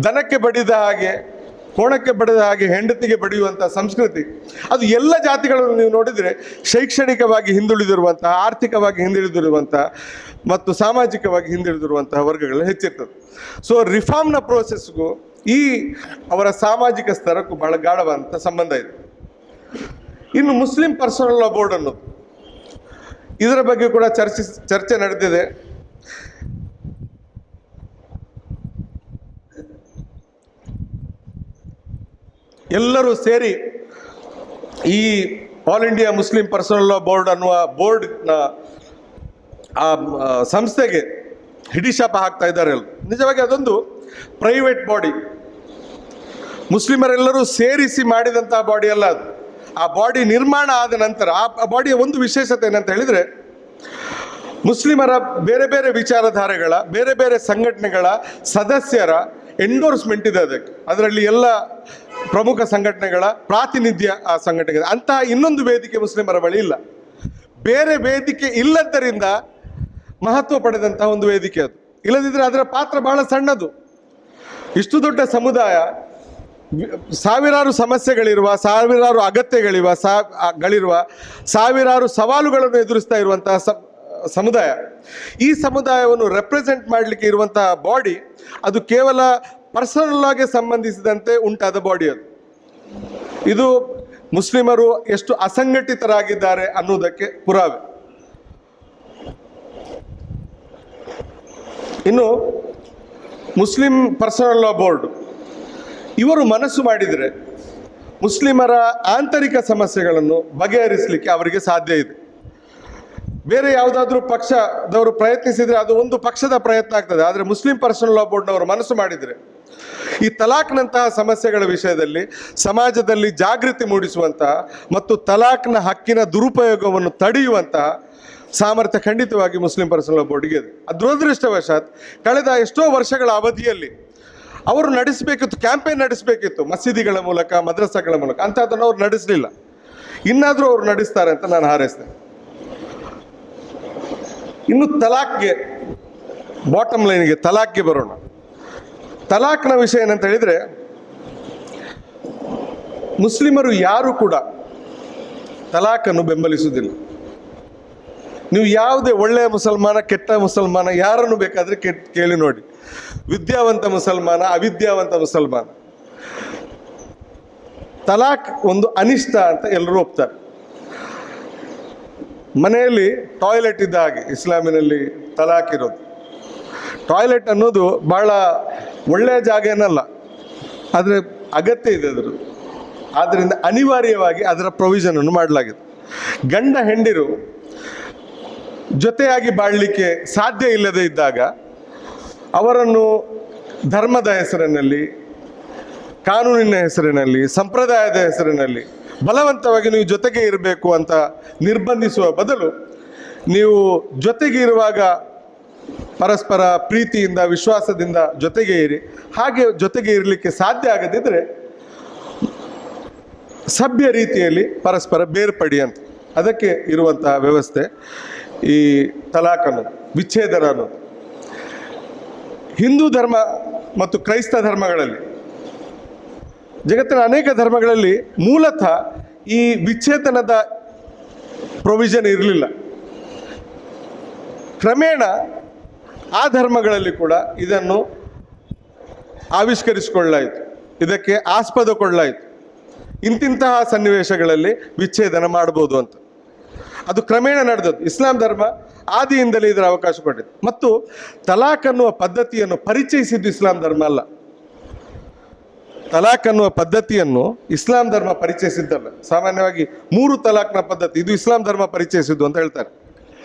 ದನಕ್ಕೆ ಬಡಿದ ಹಾಗೆ, ಕೋಣಕ್ಕೆ ಬಡಿದ ಹಾಗೆ ಹೆಂಡತಿಗೆ ಬಡಿಯುವಂಥ ಸಂಸ್ಕೃತಿ ಅದು ಎಲ್ಲ ಜಾತಿಗಳನ್ನು ನೀವು ನೋಡಿದರೆ ಶೈಕ್ಷಣಿಕವಾಗಿ ಹಿಂದುಳಿದಿರುವಂತಹ, ಆರ್ಥಿಕವಾಗಿ ಹಿಂದುಳಿದಿರುವಂತಹ ಮತ್ತು ಸಾಮಾಜಿಕವಾಗಿ ಹಿಂದುಳಿದಿರುವಂತಹ ವರ್ಗಗಳು ಹೆಚ್ಚಿರ್ತದೆ. ಸೊ ರಿಫಾರ್ಮ್ನ ಪ್ರೋಸೆಸ್ಗೂ ಈ ಅವರ ಸಾಮಾಜಿಕ ಸ್ತರಕ್ಕೂ ಬಹಳ ಗಾಢವಾದಂಥ ಸಂಬಂಧ ಇದೆ. ಇನ್ನು ಮುಸ್ಲಿಂ ಪರ್ಸನಲ್ ಲಾ ಬೋರ್ಡ್ ಅನ್ನೋದು, ಇದರ ಬಗ್ಗೆ ಕೂಡ ಚರ್ಚೆ ನಡೆದಿದೆ. ಎಲ್ಲರೂ ಸೇರಿ ಈ all India Muslim personal law board ಅನ್ನುವ ಬೋರ್ಡ್ನ ಆ ಸಂಸ್ಥೆಗೆ ಹಿಡಿಶಾಪ ಹಾಕ್ತಾ ಇದ್ದಾರೆ. ನಿಜವಾಗಿ ಅದೊಂದು ಪ್ರೈವೇಟ್ ಬಾಡಿ, ಮುಸ್ಲಿಮರೆಲ್ಲರೂ ಸೇರಿಸಿ ಮಾಡಿದಂತಹ ಬಾಡಿ ಅಲ್ಲ ಅದು. ಆ ಬಾಡಿ ನಿರ್ಮಾಣ ಆದ ನಂತರ ಆ ಬಾಡಿಯ ಒಂದು ವಿಶೇಷತೆ ಏನಂತ ಹೇಳಿದರೆ, ಮುಸ್ಲಿಮರ ಬೇರೆ ಬೇರೆ ವಿಚಾರಧಾರೆಗಳ, ಬೇರೆ ಬೇರೆ ಸಂಘಟನೆಗಳ ಸದಸ್ಯರ ಎಂಡೋರ್ಸ್ಮೆಂಟ್ ಇದೆ ಅದಕ್ಕೆ. ಅದರಲ್ಲಿ ಎಲ್ಲ ಪ್ರಮುಖ ಸಂಘಟನೆಗಳ ಪ್ರಾತಿನಿಧ್ಯ ಆ ಸಂಘಟನೆಗೆ. ಅಂತಹ ಇನ್ನೊಂದು ವೇದಿಕೆ ಮುಸ್ಲಿಮರ ಬಳಿ ಇಲ್ಲ. ಬೇರೆ ವೇದಿಕೆ ಇಲ್ಲದ್ದರಿಂದ ಮಹತ್ವ ಪಡೆದಂತಹ ಒಂದು ವೇದಿಕೆ ಅದು. ಇಲ್ಲದಿದ್ದರೆ ಅದರ ಪಾತ್ರ ಬಹಳ ಸಣ್ಣದು. ಇಷ್ಟು ದೊಡ್ಡ ಸಮುದಾಯ, ಸಾವಿರಾರು ಸಮಸ್ಯೆಗಳಿರುವ, ಸಾವಿರಾರು ಅಗತ್ಯಗಳಿರುವ ಸಾವಿರಾರು ಸವಾಲುಗಳನ್ನು ಎದುರಿಸ್ತಾ ಇರುವಂತಹ ಸಮುದಾಯ. ಈ ಸಮುದಾಯವನ್ನು ರೆಪ್ರೆಸೆಂಟ್ ಮಾಡಲಿಕ್ಕೆ ಇರುವಂತಹ ಬಾಡಿ ಅದು ಕೇವಲ ಪರ್ಸನಲ್ ಲಾಗೆ ಸಂಬಂಧಿಸಿದಂತೆ ಉಂಟಾದ ಬಾಡಿ ಅದು. ಇದು ಮುಸ್ಲಿಮರು ಎಷ್ಟು ಅಸಂಘಟಿತರಾಗಿದ್ದಾರೆ ಅನ್ನುವುದಕ್ಕೆ ಪುರಾವೆ. ಇನ್ನು ಮುಸ್ಲಿಂ ಪರ್ಸನಲ್ ಲಾ ಬೋರ್ಡ್ ಇವರು ಮನಸ್ಸು ಮಾಡಿದರೆ ಮುಸ್ಲಿಮರ ಆಂತರಿಕ ಸಮಸ್ಯೆಗಳನ್ನು ಬಗೆಹರಿಸಲಿಕ್ಕೆ ಅವರಿಗೆ ಸಾಧ್ಯ ಇದೆ. ಬೇರೆ ಯಾವುದಾದ್ರೂ ಪಕ್ಷದವರು ಪ್ರಯತ್ನಿಸಿದರೆ ಅದು ಒಂದು ಪಕ್ಷದ ಪ್ರಯತ್ನ ಆಗ್ತದೆ. ಆದರೆ ಮುಸ್ಲಿಂ ಪರ್ಸನಲ್ ಲಾ ಬೋರ್ಡ್ನವರು ಮನಸ್ಸು ಮಾಡಿದರೆ ಈ ತಲಾಕ್ನಂತಹ ಸಮಸ್ಯೆಗಳ ವಿಷಯದಲ್ಲಿ ಸಮಾಜದಲ್ಲಿ ಜಾಗೃತಿ ಮೂಡಿಸುವಂತಹ ಮತ್ತು ತಲಾಕ್ನ ಹಕ್ಕಿನ ದುರುಪಯೋಗವನ್ನು ತಡೆಯುವಂತಹ ಸಾಮರ್ಥ್ಯ ಖಂಡಿತವಾಗಿ ಮುಸ್ಲಿಂ ಪರ್ಸನಲ್ ಲಾ ಬೋರ್ಡ್ಗೆ ಇದೆ. ದುರದೃಷ್ಟವಶಾತ್ ಕಳೆದ ಎಷ್ಟೋ ವರ್ಷಗಳ ಅವಧಿಯಲ್ಲಿ ಅವರು ನಡೆಸಬೇಕಿತ್ತು, ಕ್ಯಾಂಪೇನ್ ನಡೆಸಬೇಕಿತ್ತು ಮಸೀದಿಗಳ ಮೂಲಕ, ಮದ್ರಸಾಗಳ ಮೂಲಕ. ಅಂಥದ್ದನ್ನು ಅವ್ರು ನಡೆಸಲಿಲ್ಲ. ಇನ್ನಾದರೂ ಅವ್ರು ನಡೆಸ್ತಾರೆ ಅಂತ ನಾನು ಹಾರೈಸ್ತೇನೆ. ಇನ್ನು ತಲಾಕ್ಗೆ, ಬಾಟಮ್ ಲೈನ್ಗೆ, ತಲಾಕ್ಗೆ ಬರೋಣ. ತಲಾಕ್ನ ವಿಷಯ ಏನಂತ ಹೇಳಿದರೆ, ಮುಸ್ಲಿಮರು ಯಾರು ಕೂಡ ತಲಾಕನ್ನು ಬೆಂಬಲಿಸುವುದಿಲ್ಲ. ನೀವು ಯಾವುದೇ ಒಳ್ಳೆಯ ಮುಸಲ್ಮಾನ, ಕೆಟ್ಟ ಮುಸಲ್ಮಾನ, ಯಾರನ್ನು ಬೇಕಾದರೆ ಕೇಳಿ ನೋಡಿ. ವಿದ್ಯಾವಂತ ಮುಸಲ್ಮಾನ, ಅವಿದ್ಯಾವಂತ ಮುಸಲ್ಮಾನ, ತಲಾಕ್ ಒಂದು ಅನಿಷ್ಟ ಅಂತ ಎಲ್ಲರೂ ಒಪ್ತಾರೆ. ಮನೆಯಲ್ಲಿ ಟಾಯ್ಲೆಟ್ ಇದ್ದ ಹಾಗೆ ಇಸ್ಲಾಮಿನಲ್ಲಿ ತಲಾಕ್ ಇರೋದು. ಟಾಯ್ಲೆಟ್ ಅನ್ನೋದು ಬಹಳ ಒಳ್ಳೆಯ ಜಾಗ ಏನಲ್ಲ, ಆದರೆ ಅಗತ್ಯ ಇದೆ ಅದರದ್ದು. ಆದ್ದರಿಂದ ಅನಿವಾರ್ಯವಾಗಿ ಅದರ ಪ್ರೊವಿಷನನ್ನು ಮಾಡಲಾಗಿದೆ. ಗಂಡ ಹೆಂಡಿರು ಜೊತೆಯಾಗಿ ಬಾಳಲಿಕ್ಕೆ ಸಾಧ್ಯ ಇಲ್ಲದೆ ಇದ್ದಾಗ ಅವರನ್ನು ಧರ್ಮದ ಹೆಸರಿನಲ್ಲಿ, ಕಾನೂನಿನ ಹೆಸರಿನಲ್ಲಿ, ಸಂಪ್ರದಾಯದ ಹೆಸರಿನಲ್ಲಿ ಬಲವಂತವಾಗಿ ನೀವು ಜೊತೆಗೆ ಇರಬೇಕು ಅಂತ ನಿರ್ಬಂಧಿಸುವ ಬದಲು, ನೀವು ಜೊತೆಗೆ ಇರುವಾಗ ಪರಸ್ಪರ ಪ್ರೀತಿಯಿಂದ, ವಿಶ್ವಾಸದಿಂದ ಜೊತೆಗೆ ಇರಿ. ಹಾಗೆ ಜೊತೆಗೆ ಇರಲಿಕ್ಕೆ ಸಾಧ್ಯ ಆಗದಿದ್ದರೆ ಸಭ್ಯ ರೀತಿಯಲ್ಲಿ ಪರಸ್ಪರ ಬೇರ್ಪಡಿ ಅಂತ, ಅದಕ್ಕೆ ಇರುವಂತಹ ವ್ಯವಸ್ಥೆ ಈ ತಲಾಕ್ ಅನ್ನೋದು, ವಿಚ್ಛೇದನ ಅನ್ನೋದು. ಹಿಂದೂ ಧರ್ಮ ಮತ್ತು ಕ್ರೈಸ್ತ ಧರ್ಮಗಳಲ್ಲಿ, ಜಗತ್ತಿನ ಅನೇಕ ಧರ್ಮಗಳಲ್ಲಿ ಮೂಲತಃ ಈ ವಿಚ್ಛೇದನದ ಪ್ರೊವಿಷನ್ ಇರಲಿಲ್ಲ. ಕ್ರಮೇಣ ಆ ಧರ್ಮಗಳಲ್ಲಿ ಕೂಡ ಇದನ್ನು ಆವಿಷ್ಕರಿಸಿಕೊಳ್ಳಾಯಿತು, ಇದಕ್ಕೆ ಆಸ್ಪದ ಕೊಳ್ಳಾಯಿತು. ಇಂತಿಂತಹ ಸನ್ನಿವೇಶಗಳಲ್ಲಿ ವಿಚ್ಛೇದನ ಮಾಡ್ಬೋದು ಅಂತ ಅದು ಕ್ರಮೇಣ ನಡೆದದ್ದು. ಇಸ್ಲಾಂ ಧರ್ಮ ಆದಿಯಿಂದಲೇ ಇದರ ಅವಕಾಶ ಕೊಟ್ಟಿದೆ. ಮತ್ತು ತಲಾಕ್ ಅನ್ನುವ ಪದ್ಧತಿಯನ್ನು ಪರಿಚಯಿಸಿದ್ದು ಇಸ್ಲಾಂ ಧರ್ಮ ಅಲ್ಲ. ತಲಾಕ್ ಅನ್ನುವ ಪದ್ಧತಿಯನ್ನು ಇಸ್ಲಾಂ ಧರ್ಮ ಪರಿಚಯಿಸಿದ್ದಲ್ಲ. ಸಾಮಾನ್ಯವಾಗಿ 3 ತಲಾಕ್ನ ಪದ್ಧತಿ ಇದು ಇಸ್ಲಾಂ ಧರ್ಮ ಪರಿಚಯಿಸಿದ್ದು ಅಂತ ಹೇಳ್ತಾರೆ.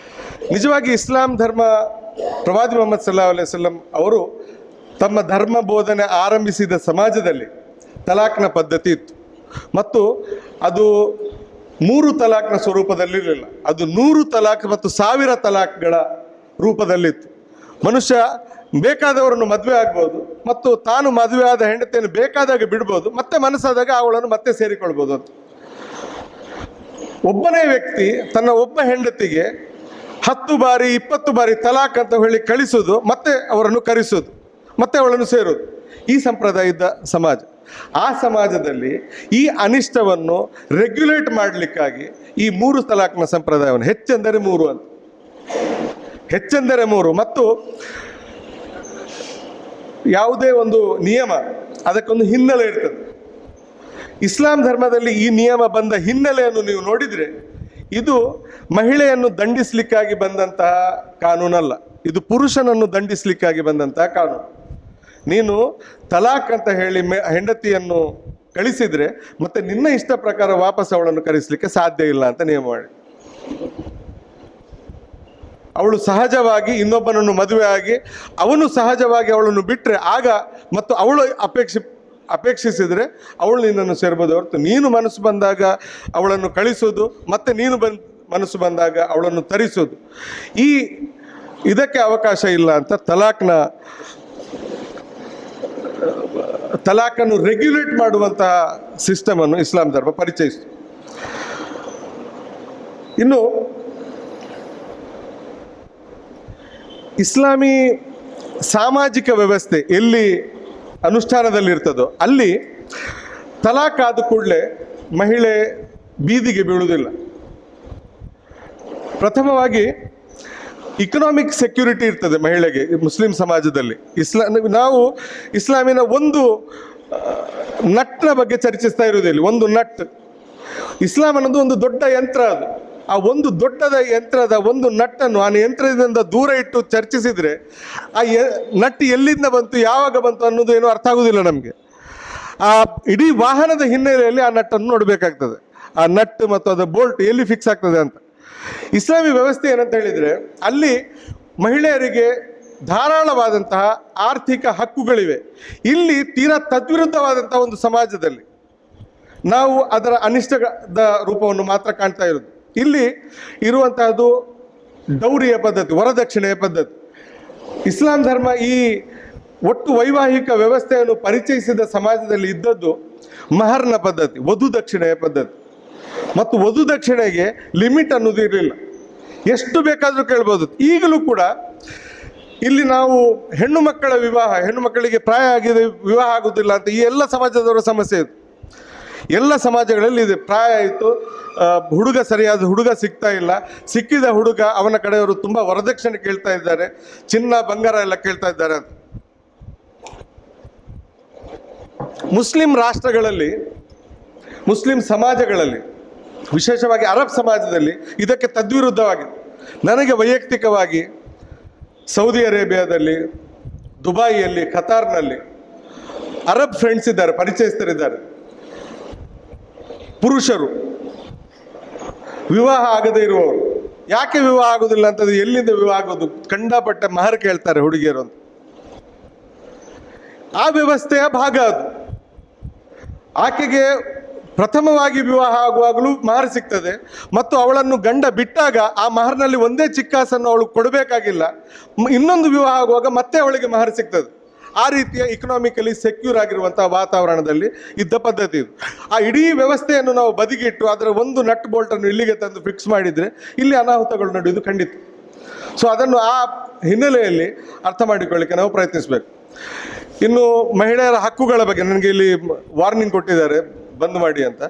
ನಿಜವಾಗಿ ಇಸ್ಲಾಂ ಧರ್ಮ, ಪ್ರವಾದಿ ಮುಹಮ್ಮದ್ ಸಲ್ಲಲ್ಲಾಹು ಅಲೈಹಿ ವಸಲ್ಲಂ ಅವರು ತಮ್ಮ ಧರ್ಮ ಬೋಧನೆ ಆರಂಭಿಸಿದ ಸಮಾಜದಲ್ಲಿ ತಲಾಕ್ನ ಪದ್ಧತಿ ಇತ್ತು. ಮತ್ತು ಅದು 3 ತಲಾಕ್ನ ಸ್ವರೂಪದಲ್ಲಿರಲಿಲ್ಲ, ಅದು 100 ತಲಾಕ್ ಮತ್ತು 1000 ತಲಾಕ್ಗಳ ರೂಪದಲ್ಲಿತ್ತು. ಮನುಷ್ಯ ಬೇಕಾದವರನ್ನು ಮದುವೆ ಆಗ್ಬೋದು ಮತ್ತು ತಾನು ಮದುವೆ ಆದ ಹೆಂಡತಿಯನ್ನು ಬೇಕಾದಾಗ ಬಿಡ್ಬೋದು, ಮತ್ತೆ ಮನಸ್ಸಾದಾಗ ಅವಳನ್ನು ಮತ್ತೆ ಸೇರಿಕೊಳ್ಬೋದು ಅಂತ. ಒಬ್ಬನೇ ವ್ಯಕ್ತಿ ತನ್ನ ಒಬ್ಬ ಹೆಂಡತಿಗೆ 10 ಬಾರಿ 20 ಬಾರಿ ತಲಾಕ್ ಅಂತ ಹೇಳಿ ಕಳಿಸೋದು, ಮತ್ತೆ ಅವರನ್ನು ಕರೆಸೋದು, ಮತ್ತೆ ಅವಳನ್ನು ಸೇರೋದು, ಈ ಸಂಪ್ರದಾಯದ ಸಮಾಜ. ಆ ಸಮಾಜದಲ್ಲಿ ಈ ಅನಿಷ್ಟವನ್ನು ರೆಗ್ಯುಲೇಟ್ ಮಾಡಲಿಕ್ಕಾಗಿ ಈ 3 ತಲಾಕ್ನ ಸಂಪ್ರದಾಯವನ್ನು ಹೆಚ್ಚೆಂದರೆ 3 ಅಂತ, ಹೆಚ್ಚೆಂದರೆ 3, ಮತ್ತು ಯಾವುದೇ ಒಂದು ನಿಯಮ ಅದಕ್ಕೊಂದು ಹಿನ್ನೆಲೆ ಇರ್ತದೆ. ಇಸ್ಲಾಂ ಧರ್ಮದಲ್ಲಿ ಈ ನಿಯಮ ಬಂದ ಹಿನ್ನೆಲೆಯನ್ನು ನೀವು ನೋಡಿದರೆ ಇದು ಮಹಿಳೆಯನ್ನು ದಂಡಿಸಲಿಕ್ಕಾಗಿ ಬಂದಂತಹ ಕಾನೂನಲ್ಲ, ಇದು ಪುರುಷನನ್ನು ದಂಡಿಸಲಿಕ್ಕಾಗಿ ಬಂದಂತಹ ಕಾನೂನು. ನೀನು ತಲಾಕ್ ಅಂತ ಹೇಳಿ ಹೆಂಡತಿಯನ್ನು ಕಳಿಸಿದರೆ ಮತ್ತೆ ನಿನ್ನ ಇಷ್ಟ ಪ್ರಕಾರ ವಾಪಸ್ ಅವಳನ್ನು ಕರೆಸಲಿಕ್ಕೆ ಸಾಧ್ಯ ಇಲ್ಲ ಅಂತ ನಿಯಮ ಮಾಡಿ. ಅವಳು ಸಹಜವಾಗಿ ಇನ್ನೊಬ್ಬನನ್ನು ಮದುವೆ ಆಗಿ ಅವನು ಸಹಜವಾಗಿ ಅವಳನ್ನು ಬಿಟ್ಟರೆ ಆಗ ಮತ್ತು ಅವಳು ಅಪೇಕ್ಷಿಸಿದರೆ ಅವಳು ನಿನ್ನನ್ನು ಸೇರ್ಬೋದು ಹೊರತು ನೀನು ಮನಸ್ಸು ಬಂದಾಗ ಅವಳನ್ನು ಕಳಿಸೋದು ಮತ್ತೆ ನೀನು ಮನಸ್ಸು ಬಂದಾಗ ಅವಳನ್ನು ತರಿಸೋದು ಇದಕ್ಕೆ ಅವಕಾಶ ಇಲ್ಲ ಅಂತ ತಲಾಕನ್ನು ರೆಗ್ಯುಲೇಟ್ ಮಾಡುವಂತಹ ಸಿಸ್ಟಮನ್ನು ಇಸ್ಲಾಂ ಧರ್ಮ ಪರಿಚಯಿಸಿತು. ಇನ್ನು ಇಸ್ಲಾಮಿ ಸಾಮಾಜಿಕ ವ್ಯವಸ್ಥೆ ಎಲ್ಲಿ ಅನುಷ್ಠಾನದಲ್ಲಿರ್ತದೋ ಅಲ್ಲಿ ತಲಾಕ್ ಆದ ಕೂಡಲೇ ಮಹಿಳೆ ಬೀದಿಗೆ ಬೀಳುವುದಿಲ್ಲ. ಪ್ರಥಮವಾಗಿ ಇಕನಾಮಿಕ್ ಸೆಕ್ಯೂರಿಟಿ ಇರ್ತದೆ ಮಹಿಳೆಗೆ ಮುಸ್ಲಿಂ ಸಮಾಜದಲ್ಲಿ. ನಾವು ಇಸ್ಲಾಮಿನ ಒಂದು ನಟ್ನ ಬಗ್ಗೆ ಚರ್ಚಿಸ್ತಾ ಇರುವುದಿಲ್ಲ. ಒಂದು ನಟ್, ಇಸ್ಲಾಂ ಅನ್ನೋದು ಒಂದು ದೊಡ್ಡ ಯಂತ್ರ. ಅದು ಆ ಒಂದು ದೊಡ್ಡದ ಯಂತ್ರದ ಒಂದು ನಟ್ಟನ್ನು ಆ ಯಂತ್ರದಿಂದ ದೂರ ಇಟ್ಟು ಚರ್ಚಿಸಿದರೆ ಆ ನಟ್ ಎಲ್ಲಿಂದ ಬಂತು ಯಾವಾಗ ಬಂತು ಅನ್ನೋದು ಏನೂ ಅರ್ಥ ಆಗುವುದಿಲ್ಲ ನಮಗೆ. ಆ ಇಡೀ ವಾಹನದ ಹಿನ್ನೆಲೆಯಲ್ಲಿ ಆ ನಟ್ಟನ್ನು ನೋಡಬೇಕಾಗ್ತದೆ. ಆ ನಟ್ ಮತ್ತು ಅದರ ಬೋಲ್ಟ್ ಎಲ್ಲಿ ಫಿಕ್ಸ್ ಆಗ್ತದೆ ಅಂತ. ಇಸ್ಲಾಮಿ ವ್ಯವಸ್ಥೆ ಏನಂತ ಹೇಳಿದರೆ ಅಲ್ಲಿ ಮಹಿಳೆಯರಿಗೆ ಧಾರಾಳವಾದಂತಹ ಆರ್ಥಿಕ ಹಕ್ಕುಗಳಿವೆ. ಇಲ್ಲಿ ತೀರಾ ತದ್ವಿರುದ್ಧವಾದಂತಹ ಒಂದು ಸಮಾಜದಲ್ಲಿ ನಾವು ಅದರ ಅನಿಷ್ಟದ ರೂಪವನ್ನು ಮಾತ್ರ ಕಾಣ್ತಾ ಇರೋದು. ಇಲ್ಲಿ ಇರುವಂತಹದ್ದು ಡೌರಿಯ ಪದ್ಧತಿ, ವರದಕ್ಷಿಣೆಯ ಪದ್ಧತಿ. ಇಸ್ಲಾಂ ಧರ್ಮ ಈ ಒಟ್ಟು ವೈವಾಹಿಕ ವ್ಯವಸ್ಥೆಯನ್ನು ಪರಿಚಯಿಸಿದ ಸಮಾಜದಲ್ಲಿ ಇದ್ದದ್ದು ಮಹರ್ನ ಪದ್ಧತಿ, ವಧು ದಕ್ಷಿಣೆಯ ಪದ್ಧತಿ. ಮತ್ತು ವಧು ದಕ್ಷಿಣೆಗೆ ಲಿಮಿಟ್ ಅನ್ನೋದು ಇರಲಿಲ್ಲ, ಎಷ್ಟು ಬೇಕಾದರೂ ಕೇಳ್ಬೋದು. ಈಗಲೂ ಕೂಡ ಇಲ್ಲಿ ನಾವು ಹೆಣ್ಣು ಮಕ್ಕಳ ವಿವಾಹ, ಹೆಣ್ಣು ಮಕ್ಕಳಿಗೆ ಪ್ರಾಯ ಆಗಿದೆ ವಿವಾಹ ಆಗುವುದಿಲ್ಲ ಅಂತ ಈ ಎಲ್ಲ ಸಮಾಜದವರ ಸಮಸ್ಯೆ ಇದೆ. ಎಲ್ಲ ಸಮಾಜಗಳಲ್ಲಿ ಇದೆ. ಪ್ರಾಯ ಆಯಿತು, ಹುಡುಗ ಸರಿಯಾದ ಹುಡುಗ ಸಿಗ್ತಾ ಇಲ್ಲ, ಸಿಕ್ಕಿದ ಹುಡುಗ ಅವನ ಕಡೆಯವರು ತುಂಬ ವರದಕ್ಷಿಣೆ ಕೇಳ್ತಾ ಇದ್ದಾರೆ, ಚಿನ್ನ ಬಂಗಾರ ಎಲ್ಲ ಕೇಳ್ತಾ ಇದ್ದಾರೆ ಅಂತ. ಮುಸ್ಲಿಂ ರಾಷ್ಟ್ರಗಳಲ್ಲಿ, ಮುಸ್ಲಿಂ ಸಮಾಜಗಳಲ್ಲಿ, ವಿಶೇಷವಾಗಿ ಅರಬ್ ಸಮಾಜದಲ್ಲಿ ಇದಕ್ಕೆ ತದ್ವಿರುದ್ಧವಾಗಿದೆ. ನನಗೆ ವೈಯಕ್ತಿಕವಾಗಿ ಸೌದಿ ಅರೇಬಿಯಾದಲ್ಲಿ, ದುಬೈಯಲ್ಲಿ, ಖತಾರ್ನಲ್ಲಿ ಅರಬ್ ಫ್ರೆಂಡ್ಸ್ ಇದ್ದಾರೆ, ಪರಿಚಯಸ್ಥರಿದ್ದಾರೆ. ಪುರುಷರು ವಿವಾಹ ಆಗದೇ ಇರುವವರು. ಯಾಕೆ ವಿವಾಹ ಆಗೋದಿಲ್ಲ ಅಂತದ್ದು, ಎಲ್ಲಿಂದ ವಿವಾಹ ಆಗೋದು, ಕಂಡಪಟ್ಟ ಮಹರ್ ಕೇಳ್ತಾರೆ ಹುಡುಗಿಯರು ಅಂತ. ಆ ವ್ಯವಸ್ಥೆಯ ಭಾಗ ಅದು. ಆಕೆಗೆ ಪ್ರಥಮವಾಗಿ ವಿವಾಹ ಆಗುವಾಗಲೂ ಮಹರ್ ಸಿಗ್ತದೆ ಮತ್ತು ಅವಳನ್ನು ಗಂಡ ಬಿಟ್ಟಾಗ ಆ ಮಹರ್ನಲ್ಲಿ ಒಂದೇ ಚಿಕ್ಕಾಸನ್ನು ಅವಳು ಕೊಡಬೇಕಾಗಿಲ್ಲ. ಇನ್ನೊಂದು ವಿವಾಹ ಆಗುವಾಗ ಮತ್ತೆ ಅವಳಿಗೆ ಮಹರ್ ಸಿಗ್ತದೆ. ಆ ರೀತಿಯ ಇಕನಾಮಿಕಲಿ ಸೆಕ್ಯೂರ್ ಆಗಿರುವಂತಹ ವಾತಾವರಣದಲ್ಲಿ ಇದ್ದ ಪದ್ಧತಿ ಇದು. ಆ ಇಡೀ ವ್ಯವಸ್ಥೆಯನ್ನು ನಾವು ಬದಿಗಿಟ್ಟು ಅದರ ಒಂದು ನಟ್ ಬೋಲ್ಟನ್ನು ಇಲ್ಲಿಗೆ ತಂದು ಫಿಕ್ಸ್ ಮಾಡಿದರೆ ಇಲ್ಲಿ ಅನಾಹುತಗಳು ನಡೆಯುವುದು ಖಂಡಿತ. ಸೊ ಅದನ್ನು ಆ ಹಿನ್ನೆಲೆಯಲ್ಲಿ ಅರ್ಥ ಮಾಡಿಕೊಳ್ಳಿಕ್ಕೆ ನಾವು ಪ್ರಯತ್ನಿಸಬೇಕು. ಇನ್ನು ಮಹಿಳೆಯರ ಹಕ್ಕುಗಳ ಬಗ್ಗೆ ನನಗೆ ಇಲ್ಲಿ ವಾರ್ನಿಂಗ್ ಕೊಟ್ಟಿದ್ದಾರೆ, ಬಂದ್ ಮಾಡಿ ಅಂತ,